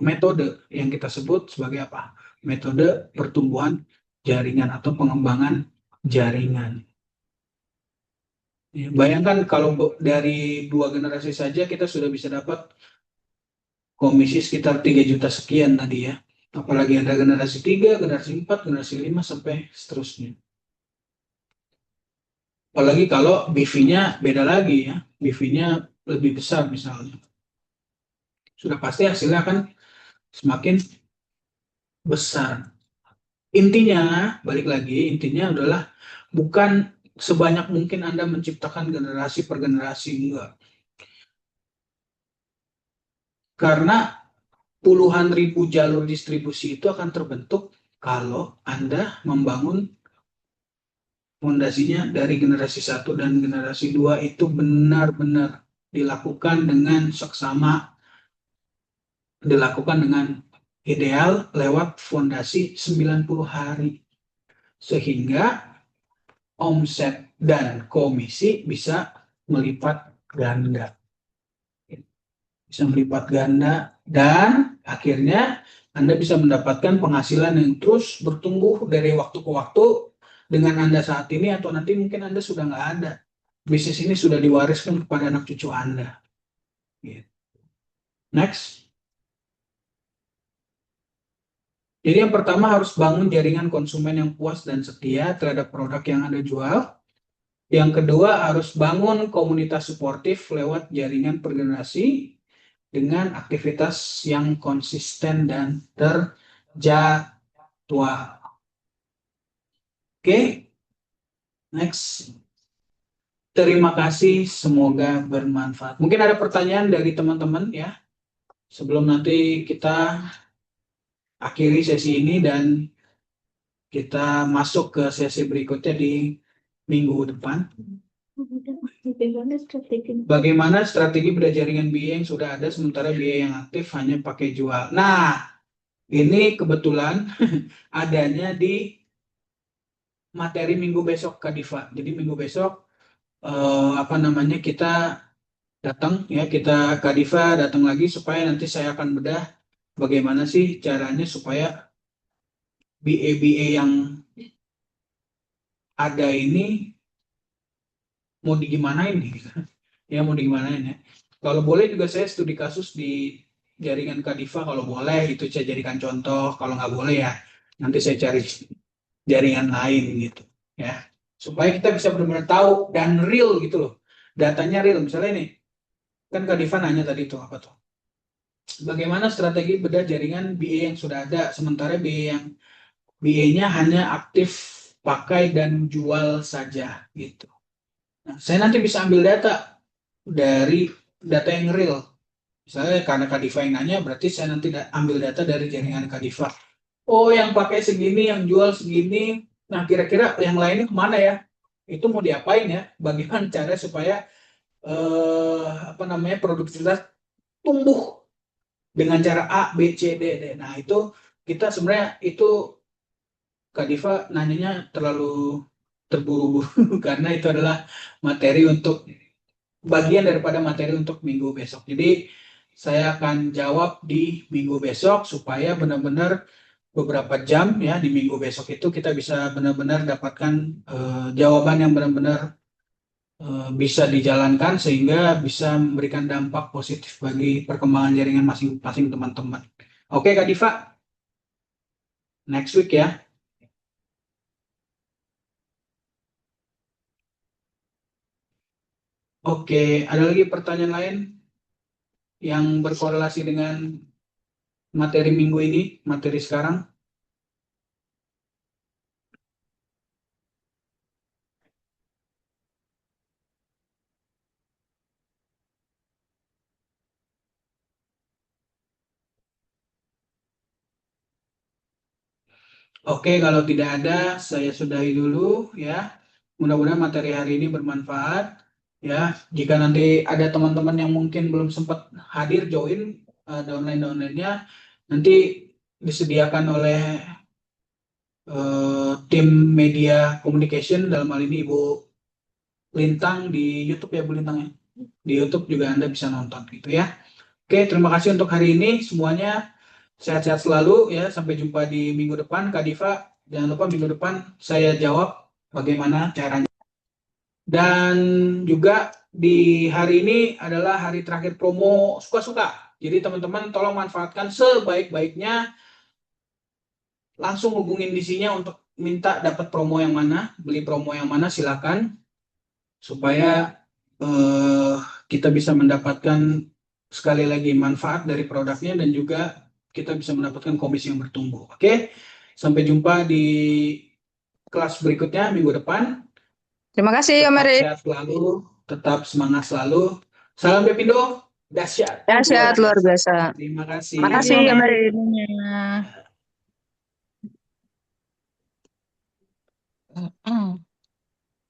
metode yang kita sebut sebagai apa? Metode pertumbuhan jaringan atau pengembangan jaringan. Ya, bayangkan kalau dari 2 generasi saja kita sudah bisa dapat komisi sekitar 3 juta sekian tadi ya. Apalagi ada generasi 3, generasi 4, generasi 5 sampai seterusnya. Apalagi kalau BV-nya beda lagi ya. BV-nya lebih besar misalnya. Sudah pasti hasilnya akan semakin besar. Intinya, balik lagi, intinya adalah bukan sebanyak mungkin Anda menciptakan generasi per generasi, enggak. Karena puluhan ribu jalur distribusi itu akan terbentuk kalau Anda membangun fondasinya dari generasi 1 dan generasi 2 itu benar-benar dilakukan dengan seksama, dilakukan dengan ideal lewat fondasi 90 hari. Sehingga omset dan komisi bisa melipat ganda. Bisa melipat ganda dan akhirnya Anda bisa mendapatkan penghasilan yang terus bertumbuh dari waktu ke waktu dengan Anda saat ini atau nanti mungkin Anda sudah nggak ada. Bisnis ini sudah diwariskan kepada anak cucu Anda. Next. Jadi yang pertama harus bangun jaringan konsumen yang puas dan setia terhadap produk yang Anda jual. Yang kedua harus bangun komunitas suportif lewat jaringan pergenerasi dengan aktivitas yang konsisten dan terjadwal. Oke, Next. Terima kasih, semoga bermanfaat. Mungkin ada pertanyaan dari teman-teman ya, sebelum nanti kita akhiri sesi ini dan kita masuk ke sesi berikutnya di minggu depan. Bagaimana strategi berjaringan biaya yang sudah ada sementara biaya yang aktif hanya pakai jual? Nah, ini kebetulan adanya di materi minggu besok Kak Diva. Jadi minggu besok apa namanya kita datang ya, kita Kak Diva datang lagi supaya nanti saya akan bedah bagaimana sih caranya supaya BA-BA yang ada ini mau digimanain nih gitu. Ya mau digimanain ya. Kalau boleh juga saya studi kasus di jaringan Kak Diva kalau boleh itu saya jadikan contoh. Kalau nggak boleh ya nanti saya cari jaringan lain gitu ya. Supaya kita bisa benar-benar tahu dan real gitu loh. Datanya real. Misalnya nih, kan Kak Diva nanya tadi tuh apa tuh? Bagaimana strategi bedah jaringan BA yang sudah ada sementara BA yang BA-nya hanya aktif pakai dan jual saja gitu. Nah, saya nanti bisa ambil data dari data yang real. Misalnya karena Kadifa yang nanya, berarti saya nanti ambil data dari jaringan Kadifa. Oh, yang pakai segini, yang jual segini. Nah, kira-kira yang lainnya kemana ya? Itu mau diapain ya? Bagaimana cara supaya apa namanya produktivitas tumbuh dengan cara A, B, C, D, D. Nah, itu kita sebenarnya itu Kak Diva nanyanya terlalu terburu-buru karena itu adalah materi untuk bagian daripada materi untuk minggu besok. Jadi saya akan jawab di minggu besok supaya benar-benar beberapa jam ya di minggu besok itu kita bisa benar-benar dapatkan jawaban yang benar-benar bisa dijalankan sehingga bisa memberikan dampak positif bagi perkembangan jaringan masing-masing teman-teman. Oke Kak Diva, next week ya. Oke, ada lagi pertanyaan lain yang berkorelasi dengan materi minggu ini, materi sekarang? Oke, kalau tidak ada, saya sudahi dulu ya. Mudah-mudahan materi hari ini bermanfaat ya. Jika nanti ada teman-teman yang mungkin belum sempat hadir join downline-nya, nanti disediakan oleh tim media communication dalam hal ini Ibu Lintang di YouTube ya Bu Lintang ya. Di YouTube juga Anda bisa nonton gitu ya. Oke, terima kasih untuk hari ini semuanya. Sehat-sehat selalu ya. Sampai jumpa di minggu depan. Kak Diva, jangan lupa minggu depan saya jawab bagaimana caranya. Dan juga di hari ini adalah hari terakhir promo suka-suka. Jadi teman-teman tolong manfaatkan sebaik-baiknya. Langsung hubungin DC-nya untuk minta dapat promo yang mana, beli promo yang mana silakan supaya eh, kita bisa mendapatkan sekali lagi manfaat dari produknya dan juga kita bisa mendapatkan komisi yang bertumbuh. Oke, sampai jumpa di kelas berikutnya minggu depan. Terima kasih, Om Tetap Erik. sehat selalu, tetap semangat selalu. Salam Depindo, dahsyat Sehat luar biasa. Terima kasih. Terima kasih, Om Erik. Hmm.